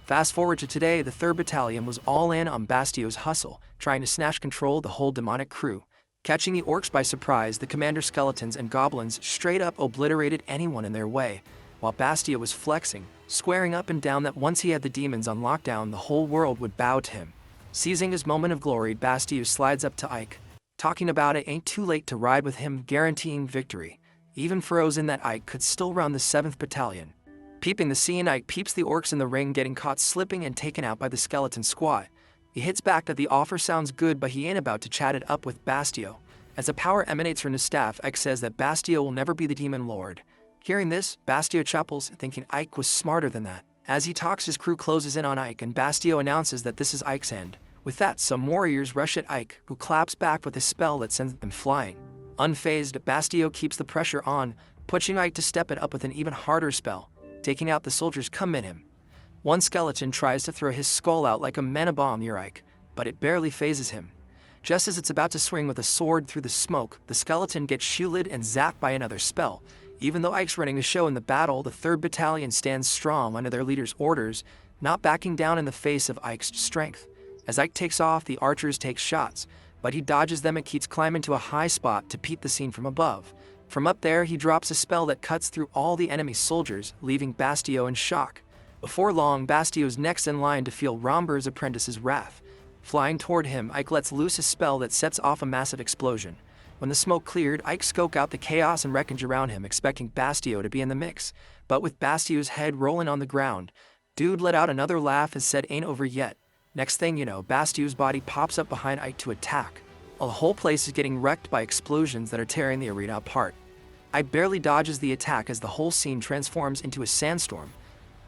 A: Fast forward to today, the 3rd Battalion was all in on Bastio's hustle, trying to snatch control of the whole demonic crew. Catching the orcs by surprise, the commander skeletons and goblins straight up obliterated anyone in their way, while Bastio was flexing, squaring up and down that once he had the demons on lockdown, the whole world would bow to him. Seizing his moment of glory, Bastio slides up to Ike, talking about it ain't too late to ride with him, guaranteeing victory. Even froze in that Ike could still run the 7th Battalion. Peeping the scene, Ike peeps the orcs in the ring getting caught slipping and taken out by the skeleton squad. He hits back that the offer sounds good, but he ain't about to chat it up with Bastio. As the power emanates from his staff, Ike says that Bastio will never be the demon lord. Hearing this, Bastio chuckles, thinking Ike was smarter than that. As he talks, his crew closes in on Ike, and Bastio announces that this is Ike's end. With that, some warriors rush at Ike, who claps back with a spell that sends them flying. Unfazed, Bastio keeps the pressure on, pushing Ike to step it up with an even harder spell. Taking out the soldiers come at him. One skeleton tries to throw his skull out like a mana bomb near Ike, but it barely phases him. Just as it's about to swing with a sword through the smoke, the skeleton gets shielded and zapped by another spell. Even though Ike's running the show in the battle, the 3rd Battalion stands strong under their leader's orders, not backing down in the face of Ike's strength. As Ike takes off, the archers take shots, but he dodges them and keeps climbing to a high spot to peep the scene from above. From up there, he drops a spell that cuts through all the enemy soldiers, leaving Bastio in shock. Before long, Bastio's next in line to feel Romber's apprentice's wrath. Flying toward him, Ike lets loose a spell that sets off a massive explosion. When the smoke cleared, Ike scoped out the chaos and wreckage around him, expecting Bastio to be in the mix. But with Bastio's head rolling on the ground, dude let out another laugh and said, "Ain't over yet." Next thing you know, Bastio's body pops up behind Ike to attack. The whole place is getting wrecked by explosions that are tearing the arena apart. Ike barely dodges the attack as the whole scene transforms into a sandstorm.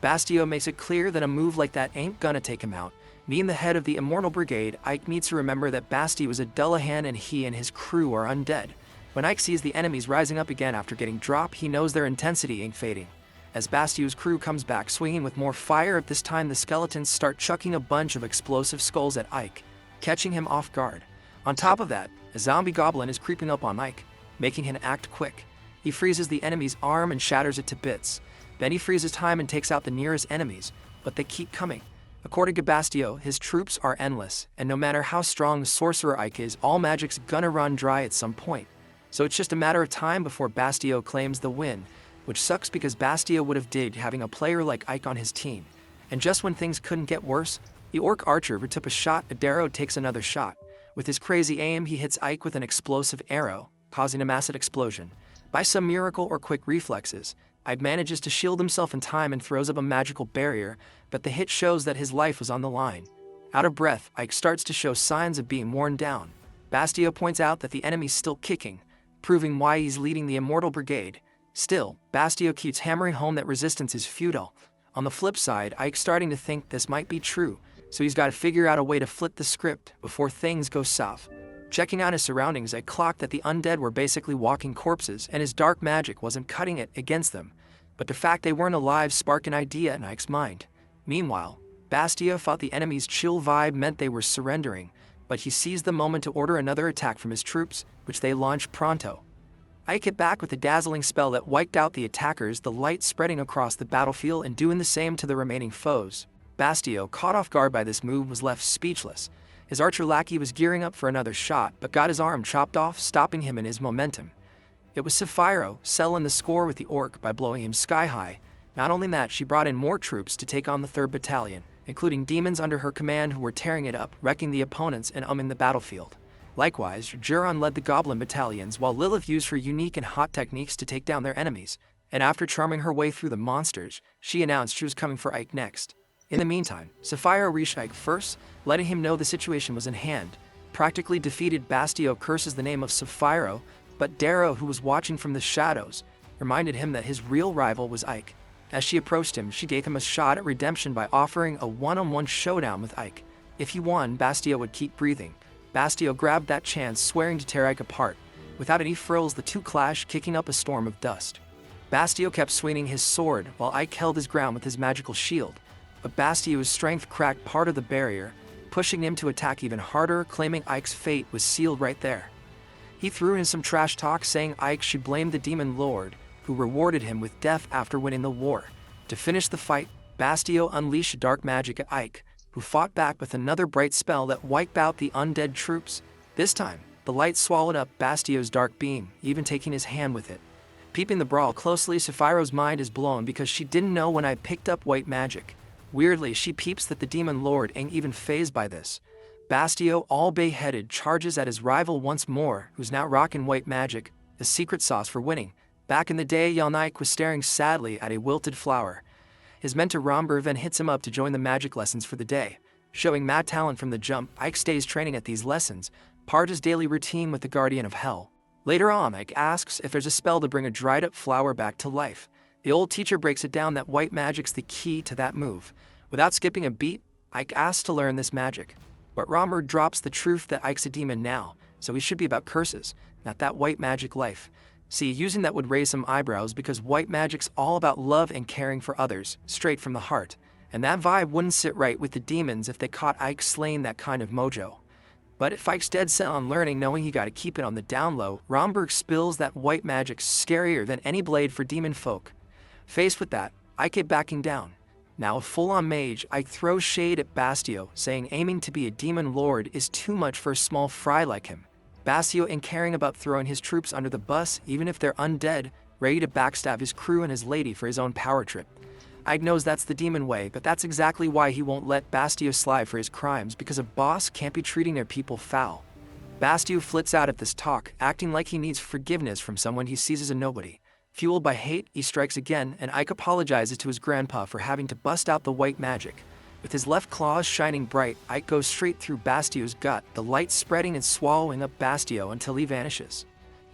A: Bastio makes it clear that a move like that ain't gonna take him out. Being the head of the Immortal Brigade, Ike needs to remember that Bastio is a Dullahan and he and his crew are undead. When Ike sees the enemies rising up again after getting dropped, he knows their intensity ain't fading. As Bastio's crew comes back swinging with more fire, this time the skeletons start chucking a bunch of explosive skulls at Ike, catching him off guard. On top of that, a zombie goblin is creeping up on Ike, making him act quick. He freezes the enemy's arm and shatters it to bits. Then he freezes time and takes out the nearest enemies, but they keep coming. According to Bastio, his troops are endless, and no matter how strong the sorcerer Ike is, all magic's gonna run dry at some point. So it's just a matter of time before Bastio claims the win, which sucks because Bastio would have digged having a player like Ike on his team. And just when things couldn't get worse, the orc archer who took a shot at Darrow takes another shot. With his crazy aim, he hits Ike with an explosive arrow, causing a massive explosion. By some miracle or quick reflexes, Ike manages to shield himself in time and throws up a magical barrier, but the hit shows that his life was on the line. Out of breath, Ike starts to show signs of being worn down. Bastio points out that the enemy's still kicking, proving why he's leading the Immortal Brigade. Still, Bastio keeps hammering home that resistance is futile. On the flip side, Ike's starting to think this might be true, so he's got to figure out a way to flip the script before things go south. Checking out his surroundings, Ike clocked that the undead were basically walking corpses and his dark magic wasn't cutting it against them. But the fact they weren't alive sparked an idea in Ike's mind. Meanwhile, Bastio thought the enemy's chill vibe meant they were surrendering, but he seized the moment to order another attack from his troops, which they launched pronto. Ike hit back with a dazzling spell that wiped out the attackers, the light spreading across the battlefield and doing the same to the remaining foes. Bastio, caught off guard by this move, was left speechless. His archer lackey was gearing up for another shot, but got his arm chopped off, stopping him in his momentum. It was Sapphiro, settling the score with the orc by blowing him sky high. Not only that, she brought in more troops to take on the 3rd Battalion, including demons under her command who were tearing it up, wrecking the opponents and umming the battlefield. Likewise, Juron led the Goblin battalions, while Lilith used her unique and hot techniques to take down their enemies. And after charming her way through the monsters, she announced she was coming for Ike next. In the meantime, Sapphiro reached Ike first, letting him know the situation was in hand. Practically defeated, Bastio curses the name of Sapphiro, but Darrow, who was watching from the shadows, reminded him that his real rival was Ike. As she approached him, she gave him a shot at redemption by offering a one-on-one showdown with Ike. If he won, Bastio would keep breathing. Bastio grabbed that chance, swearing to tear Ike apart. Without any frills, the two clashed, kicking up a storm of dust. Bastio kept swinging his sword, while Ike held his ground with his magical shield. But Bastio's strength cracked part of the barrier, pushing him to attack even harder, claiming Ike's fate was sealed right there. He threw in some trash talk, saying Ike should blame the Demon Lord, who rewarded him with death after winning the war. To finish the fight, Bastio unleashed dark magic at Ike, who fought back with another bright spell that wiped out the undead troops. This time, the light swallowed up Bastio's dark beam, even taking his hand with it. Peeping the brawl closely, Sapphiro's mind is blown because she didn't know when I picked up white magic. Weirdly, she peeps that the Demon Lord ain't even fazed by this. Bastio, all bay-headed, charges at his rival once more, who's now rocking white magic, the secret sauce for winning. Back in the day, young Ike was staring sadly at a wilted flower. His mentor Romber then hits him up to join the magic lessons for the day. Showing mad talent from the jump, Ike stays training at these lessons, part of his daily routine with the Guardian of Hell. Later on, Ike asks if there's a spell to bring a dried-up flower back to life. The old teacher breaks it down that white magic's the key to that move. Without skipping a beat, Ike asks to learn this magic. But Romber drops the truth that Ike's a demon now, so he should be about curses, not that white magic life. See, using that would raise some eyebrows because white magic's all about love and caring for others, straight from the heart. And that vibe wouldn't sit right with the demons if they caught Ike slaying that kind of mojo. But if Ike's dead set on learning, knowing he gotta keep it on the down low, Romberg spills that white magic's scarier than any blade for demon folk. Faced with that, Ike ain't backing down. Now a full-on mage, Ike throws shade at Bastio, saying aiming to be a demon lord is too much for a small fry like him. Bastio ain't caring about throwing his troops under the bus, even if they're undead, ready to backstab his crew and his lady for his own power trip. Ike knows that's the demon way, but that's exactly why he won't let Bastio slide for his crimes, because a boss can't be treating their people foul. Bastio flits out at this talk, acting like he needs forgiveness from someone he sees as a nobody. Fueled by hate, he strikes again, and Ike apologizes to his grandpa for having to bust out the white magic. With his left claws shining bright, Ike goes straight through Bastio's gut, the light spreading and swallowing up Bastio until he vanishes.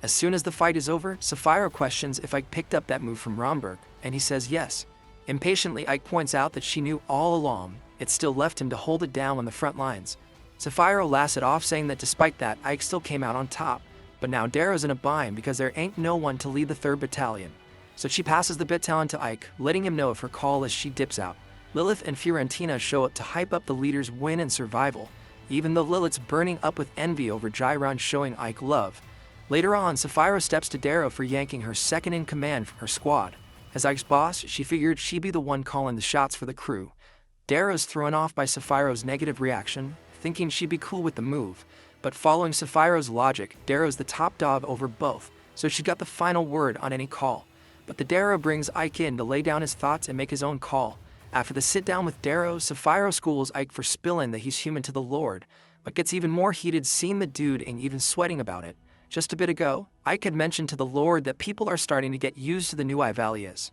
A: As soon as the fight is over, Sapphiro questions if Ike picked up that move from Romberg, and he says yes. Impatiently, Ike points out that she knew all along, it still left him to hold it down on the front lines. Sapphiro laughs it off, saying that despite that, Ike still came out on top. But now Darrow's in a bind because there ain't no one to lead the 3rd Battalion. So she passes the baton to Ike, letting him know of her call as she dips out. Lilith and Fiorentina show up to hype up the leader's win and survival, even though Lilith's burning up with envy over Gyron showing Ike love. Later on, Sapphiro steps to Darrow for yanking her second-in-command from her squad. As Ike's boss, she figured she'd be the one calling the shots for the crew. Darrow's thrown off by Sapphiro's negative reaction, thinking she'd be cool with the move. But following Sapphiro's logic, Darrow's the top dog over both, so she got the final word on any call. But the Darrow brings Ike in to lay down his thoughts and make his own call. After the sit-down with Darrow, Sapphiro schools Ike for spilling that he's human to the Lord, but gets even more heated seeing the dude ain't even sweating about it. Just a bit ago, Ike had mentioned to the Lord that people are starting to get used to the new Ivalias.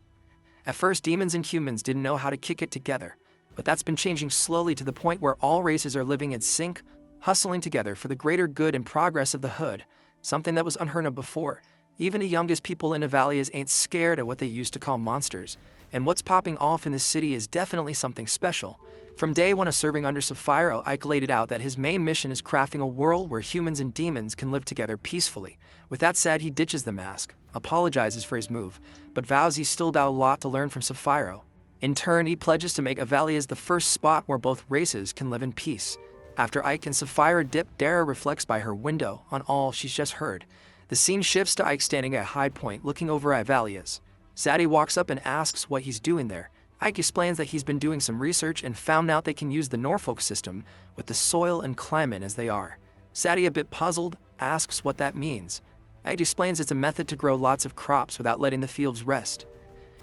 A: At first, demons and humans didn't know how to kick it together, but that's been changing slowly to the point where all races are living in sync, hustling together for the greater good and progress of the hood, something that was unheard of before. Even the youngest people in Ivalias ain't scared of what they used to call monsters, and what's popping off in this city is definitely something special. From day one of serving under Sapphiro, Ike laid it out that his main mission is crafting a world where humans and demons can live together peacefully. With that said, he ditches the mask, apologizes for his move, but vows he's still got a lot to learn from Sapphiro. In turn, he pledges to make Ivalias the first spot where both races can live in peace. After Ike and Sapphiro dip, Dara reflects by her window on all she's just heard. The scene shifts to Ike standing at High Point looking over Ivalias. Sadie walks up and asks what he's doing there. Ike explains that he's been doing some research and found out they can use the Norfolk system with the soil and climate as they are. Sadie, a bit puzzled, asks what that means. Ike explains it's a method to grow lots of crops without letting the fields rest.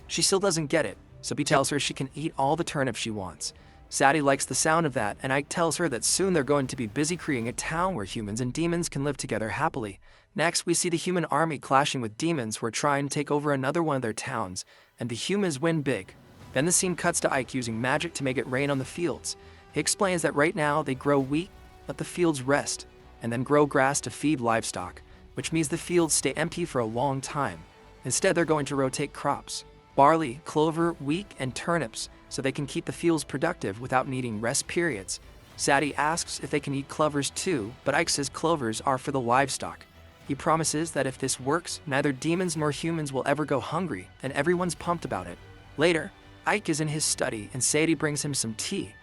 A: She still doesn't get it, so he tells her she can eat all the turnips she wants. Sadie likes the sound of that, and Ike tells her that soon they're going to be busy creating a town where humans and demons can live together happily. Next, we see the human army clashing with demons who are trying to take over another one of their towns, and the humans win big. Then the scene cuts to Ike using magic to make it rain on the fields. He explains that right now they grow wheat, let the fields rest, and then grow grass to feed livestock, which means the fields stay empty for a long time. Instead, they're going to rotate crops: barley, clover, wheat, and turnips, so they can keep the fields productive without needing rest periods. Sadie asks if they can eat clovers too, but Ike says clovers are for the livestock. He promises that if this works, neither demons nor humans will ever go hungry, and everyone's pumped about it. Later, Ike is in his study, and Sadie brings him some tea.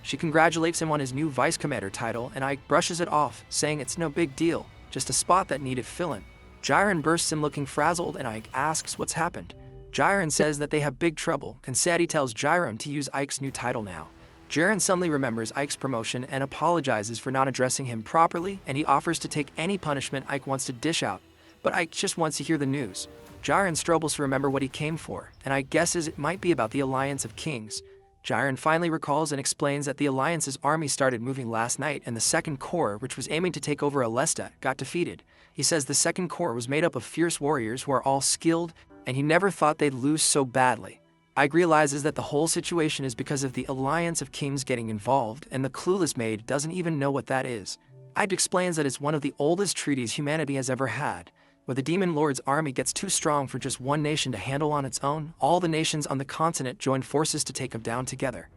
A: She congratulates him on his new vice commander title, and Ike brushes it off, saying it's no big deal, just a spot that needed filling. Gyron bursts in looking frazzled, and Ike asks what's happened. Gyron says that they have big trouble, and Sadie tells Gyron to use Ike's new title now. Gyron suddenly remembers Ike's promotion and apologizes for not addressing him properly, and he offers to take any punishment Ike wants to dish out. But Ike just wants to hear the news. Gyron struggles to remember what he came for, and Ike guesses it might be about the Alliance of Kings. Gyron finally recalls and explains that the Alliance's army started moving last night, and the Second Corps, which was aiming to take over Alesta, got defeated. He says the Second Corps was made up of fierce warriors who are all skilled, and he never thought they'd lose so badly. Ike realizes that the whole situation is because of the Alliance of Kings getting involved, and the clueless Mage doesn't even know what that is. Ike explains that it's one of the oldest treaties humanity has ever had. Where the Demon Lord's army gets too strong for just one nation to handle on its own, all the nations on the continent join forces to take him down together.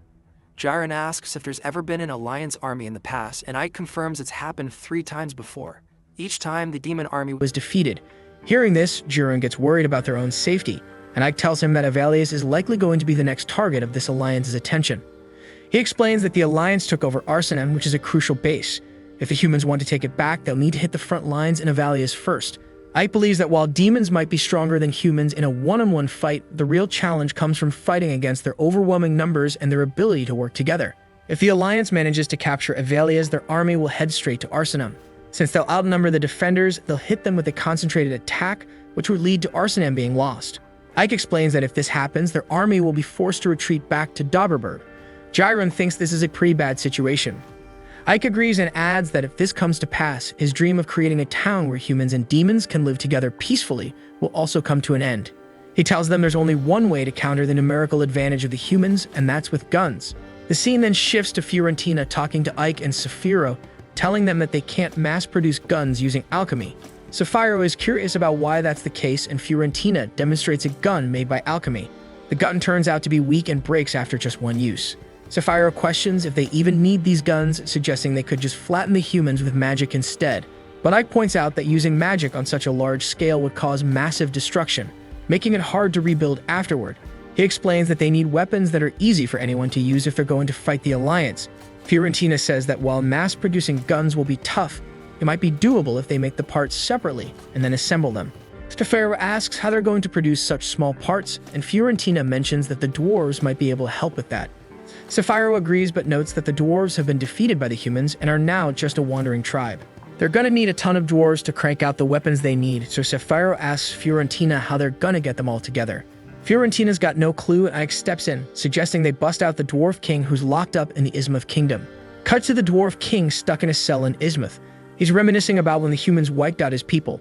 A: Jiren asks if there's ever been an Alliance army in the past, and Ike confirms it's happened 3 times before. Each time, the demon army was defeated. Hearing this, Jiren gets worried about their own safety, and Ike tells him that Avalius is likely going to be the next target of this Alliance's attention. He explains that the Alliance took over Arsenum, which is a crucial base. If the humans want to take it back, they'll need to hit the front lines in Avalius first. Ike believes that while demons might be stronger than humans in a one-on-one fight, the real challenge comes from fighting against their overwhelming numbers and their ability to work together. If the Alliance manages to capture Avalius, their army will head straight to Arsenum. Since they'll outnumber the defenders, they'll hit them with a concentrated attack, which would lead to Arsenum being lost. Ike explains that if this happens, their army will be forced to retreat back to Dauberberg. Jiren thinks this is a pretty bad situation. Ike agrees and adds that if this comes to pass, his dream of creating a town where humans and demons can live together peacefully will also come to an end. He tells them there's only one way to counter the numerical advantage of the humans, and that's with guns. The scene then shifts to Fiorentina talking to Ike and Saphiro, telling them that they can't mass-produce guns using alchemy. Saphiro is curious about why that's the case, and Fiorentina demonstrates a gun made by alchemy. The gun turns out to be weak and breaks after just one use. Saphiro questions if they even need these guns, suggesting they could just flatten the humans with magic instead. But Ike points out that using magic on such a large scale would cause massive destruction, making it hard to rebuild afterward. He explains that they need weapons that are easy for anyone to use if they're going to fight the Alliance. Fiorentina says that while mass-producing guns will be tough, it might be doable if they make the parts separately and then assemble them. Saphiro asks how they're going to produce such small parts, and Fiorentina mentions that the dwarves might be able to help with that. Saphiro agrees but notes that the dwarves have been defeated by the humans and are now just a wandering tribe. They're gonna need a ton of dwarves to crank out the weapons they need, so Saphiro asks Fiorentina how they're gonna get them all together. Fiorentina's got no clue, and Ike steps in, suggesting they bust out the Dwarf King who's locked up in the Ismuth Kingdom. Cut to the Dwarf King stuck in a cell in Ismuth. He's reminiscing about when the humans wiped out his people.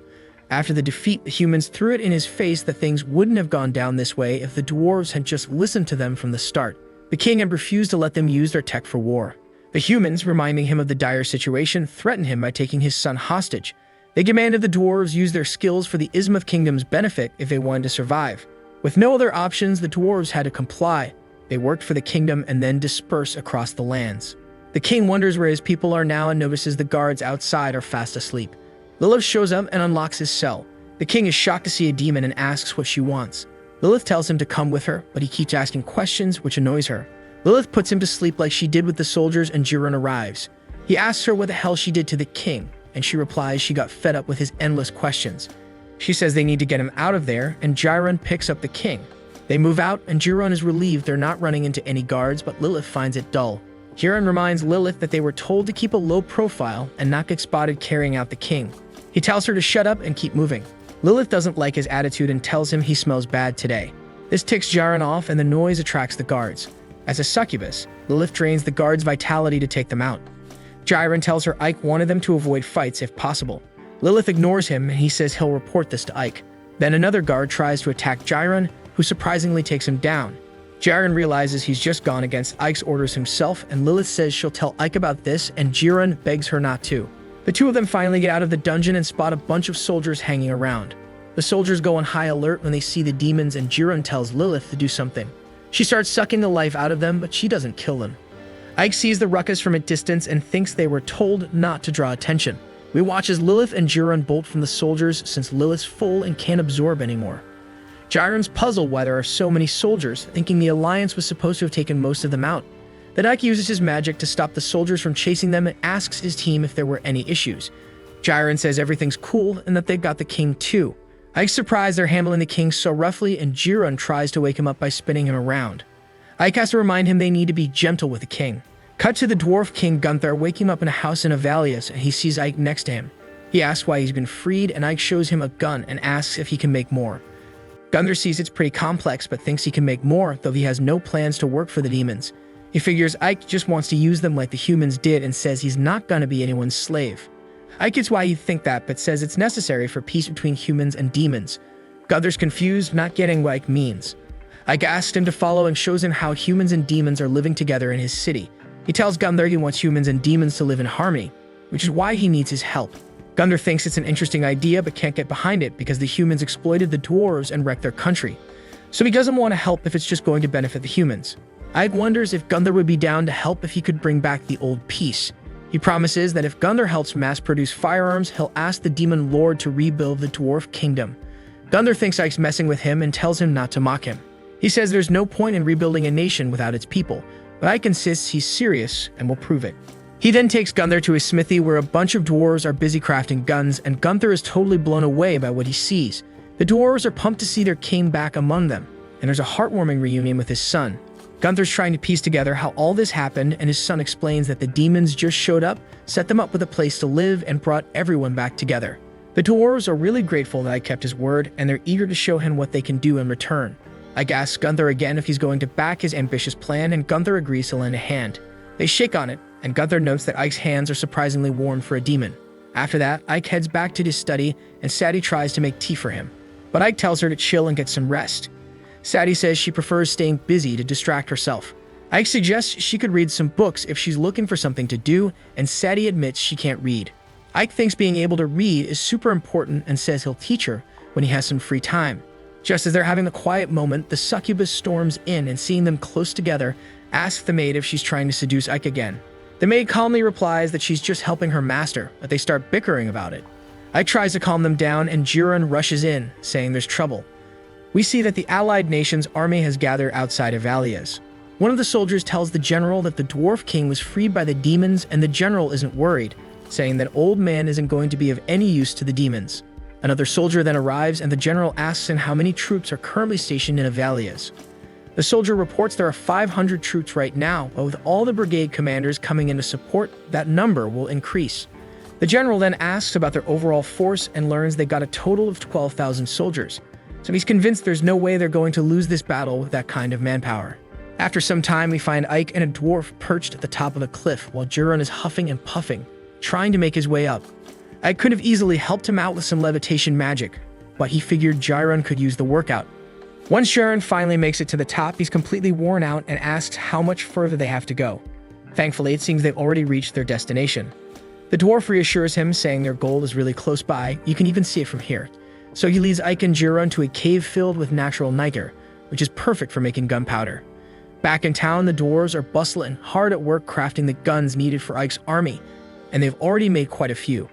A: After the defeat, the humans threw it in his face that things wouldn't have gone down this way if the dwarves had just listened to them from the start. The king had refused to let them use their tech for war. The humans, reminding him of the dire situation, threatened him by taking his son hostage. They demanded the dwarves use their skills for the Ismuth Kingdom's benefit if they wanted to survive. With no other options, the dwarves had to comply. They worked for the kingdom and then disperse across the lands. The king wonders where his people are now and notices the guards outside are fast asleep. Lilith shows up and unlocks his cell. The king is shocked to see a demon and asks what she wants. Lilith tells him to come with her, but he keeps asking questions, which annoys her. Lilith puts him to sleep like she did with the soldiers, and Jiren arrives. He asks her what the hell she did to the king, and she replies she got fed up with his endless questions. She says they need to get him out of there, and Jiren picks up the king. They move out, and Jiren is relieved they're not running into any guards, but Lilith finds it dull. Jiren reminds Lilith that they were told to keep a low profile and not get spotted carrying out the king. He tells her to shut up and keep moving. Lilith doesn't like his attitude and tells him he smells bad today. This ticks Jiren off, and the noise attracts the guards. As a succubus, Lilith drains the guards' vitality to take them out. Jiren tells her Ike wanted them to avoid fights if possible. Lilith ignores him, and he says he'll report this to Ike. Then another guard tries to attack Jiren, who surprisingly takes him down. Jiren realizes he's just gone against Ike's orders himself, and Lilith says she'll tell Ike about this, and Jiren begs her not to. The two of them finally get out of the dungeon and spot a bunch of soldiers hanging around. The soldiers go on high alert when they see the demons, and Jiren tells Lilith to do something. She starts sucking the life out of them, but she doesn't kill them. Ike sees the ruckus from a distance and thinks they were told not to draw attention. We watch as Lilith and Jiren bolt from the soldiers since Lilith's full and can't absorb anymore. Jiren's puzzled why there are so many soldiers, thinking the Alliance was supposed to have taken most of them out. Then Ike uses his magic to stop the soldiers from chasing them and asks his team if there were any issues. Jiren says everything's cool and that they've got the king too. Ike's surprised they're handling the king so roughly, and Jiren tries to wake him up by spinning him around. Ike has to remind him they need to be gentle with the king. Cut to the dwarf king Gunther waking up in a house in Avalius, and he sees Ike next to him. He asks why he's been freed, and Ike shows him a gun and asks if he can make more. Gunther sees it's pretty complex but thinks he can make more, though he has no plans to work for the demons. He figures Ike just wants to use them like the humans did and says he's not gonna be anyone's slave. Ike gets why he'd think that, but says it's necessary for peace between humans and demons. Gunther's confused, not getting what Ike means.
B: Ike asks him to follow and shows him how humans and demons are living together in his city. He tells Gunther he wants humans and demons to live in harmony, which is why he needs his help. Gunther thinks it's an interesting idea but can't get behind it because the humans exploited the dwarves and wrecked their country. So he doesn't want to help if it's just going to benefit the humans. Ike wonders if Gunther would be down to help if he could bring back the old peace. He promises that if Gunther helps mass-produce firearms, he'll ask the demon lord to rebuild the dwarf kingdom. Gunther thinks Ike's messing with him and tells him not to mock him. He says there's no point in rebuilding a nation without its people, but Ike insists he's serious and will prove it. He then takes Gunther to his smithy where a bunch of dwarves are busy crafting guns, and Gunther is totally blown away by what he sees. The dwarves are pumped to see their king back among them, and there's a heartwarming reunion with his son. Gunther's trying to piece together how all this happened, and his son explains that the demons just showed up, set them up with a place to live, and brought everyone back together. The dwarves are really grateful that Ike kept his word, and they're eager to show him what they can do in return. Ike asks Gunther again if he's going to back his ambitious plan, and Gunther agrees to lend a hand. They shake on it, and Gunther notes that Ike's hands are surprisingly warm for a demon. After that, Ike heads back to his study, and Sadie tries to make tea for him. But Ike tells her to chill and get some rest. Sadie says she prefers staying busy to distract herself. Ike suggests she could read some books if she's looking for something to do, and Sadie admits she can't read. Ike thinks being able to read is super important and says he'll teach her when he has some free time. Just as they're having a quiet moment, the succubus storms in, and seeing them close together, asks the maid if she's trying to seduce Ike again. The maid calmly replies that she's just helping her master, but they start bickering about it. Ike tries to calm them down, and Jiren rushes in, saying there's trouble. We see that the allied nation's army has gathered outside of Valias. One of the soldiers tells the general that the dwarf king was freed by the demons, and the general isn't worried, saying that old man isn't going to be of any use to the demons. Another soldier then arrives, and the general asks him how many troops are currently stationed in Avalias. The soldier reports there are 500 troops right now, but with all the brigade commanders coming in to support, that number will increase. The general then asks about their overall force and learns they got a total of 12,000 soldiers. So he's convinced there's no way they're going to lose this battle with that kind of manpower. After some time, we find Ike and a dwarf perched at the top of a cliff while Jiren is huffing and puffing, trying to make his way up. Ike could have easily helped him out with some levitation magic, but he figured Jiren could use the workout. Once Jiren finally makes it to the top, he's completely worn out and asks how much further they have to go. Thankfully, it seems they've already reached their destination. The dwarf reassures him, saying their goal is really close by, you can even see it from here. So he leads Ike and Jiren to a cave filled with natural niter, which is perfect for making gunpowder. Back in town, the dwarves are bustling, hard at work crafting the guns needed for Ike's army, and they've already made quite a few.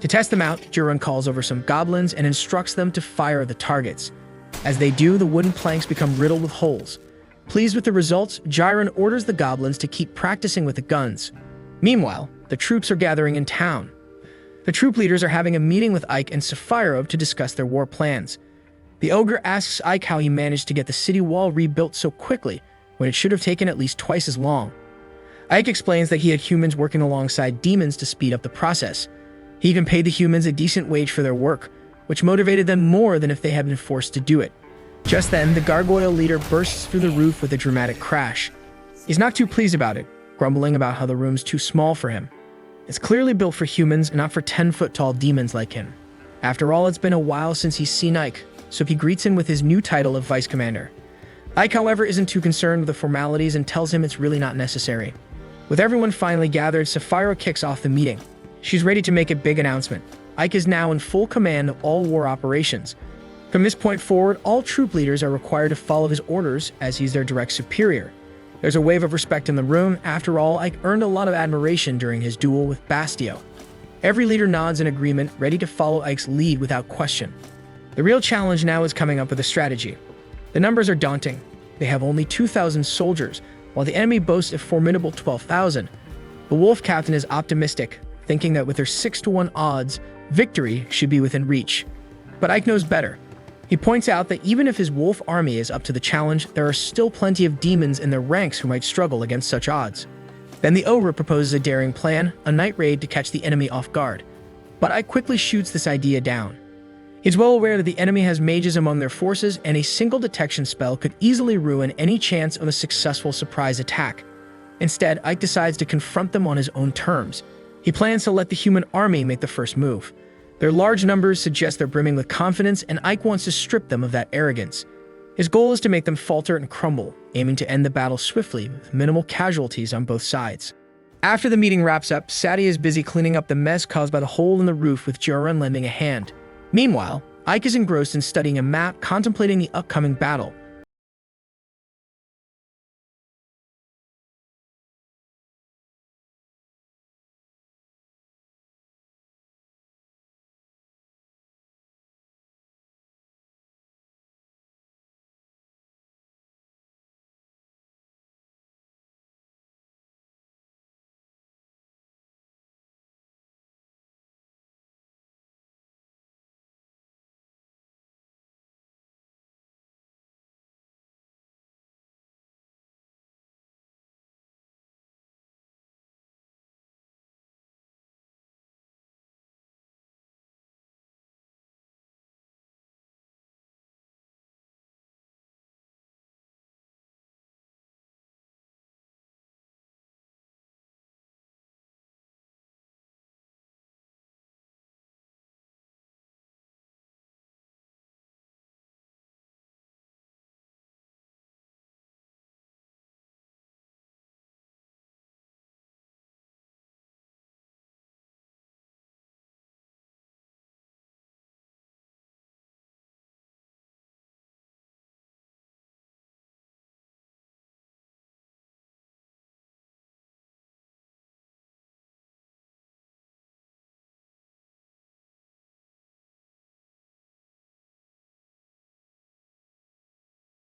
B: To test them out, Jiren calls over some goblins and instructs them to fire the targets. As they do, the wooden planks become riddled with holes. Pleased with the results, Jiren orders the goblins to keep practicing with the guns. Meanwhile, the troops are gathering in town. The troop leaders are having a meeting with Ike and Sephiroth to discuss their war plans. The ogre asks Ike how he managed to get the city wall rebuilt so quickly, when it should have taken at least twice as long. Ike explains that he had humans working alongside demons to speed up the process. He even paid the humans a decent wage for their work, which motivated them more than if they had been forced to do it. Just then, the gargoyle leader bursts through the roof with a dramatic crash. He's not too pleased about it, grumbling about how the room's too small for him. It's clearly built for humans and not for 10-foot-tall demons like him. After all, it's been a while since he's seen Ike, so he greets him with his new title of Vice Commander. Ike, however, isn't too concerned with the formalities and tells him it's really not necessary. With everyone finally gathered, Sephiroth kicks off the meeting. She's ready to make a big announcement. Ike is now in full command of all war operations. From this point forward, all troop leaders are required to follow his orders as he's their direct superior. There's a wave of respect in the room. After all, Ike earned a lot of admiration during his duel with Bastio. Every leader nods in agreement, ready to follow Ike's lead without question. The real challenge now is coming up with a strategy. The numbers are daunting. They have only 2,000 soldiers, while the enemy boasts a formidable 12,000. The Wolf Captain is optimistic, thinking that with their 6-to-1 odds, victory should be within reach. But Ike knows better. He points out that even if his wolf army is up to the challenge, there are still plenty of demons in their ranks who might struggle against such odds. Then the ogre proposes a daring plan, a night raid to catch the enemy off guard. But Ike quickly shoots this idea down. He's well aware that the enemy has mages among their forces, and a single detection spell could easily ruin any chance of a successful surprise attack. Instead, Ike decides to confront them on his own terms. He plans to let the human army make the first move. Their large numbers suggest they're brimming with confidence, and Ike wants to strip them of that arrogance. His goal is to make them falter and crumble, aiming to end the battle swiftly with minimal casualties on both sides. After the meeting wraps up, Sadie is busy cleaning up the mess caused by the hole in the roof, with Joran lending a hand. Meanwhile, Ike is engrossed in studying a map, contemplating the upcoming battle.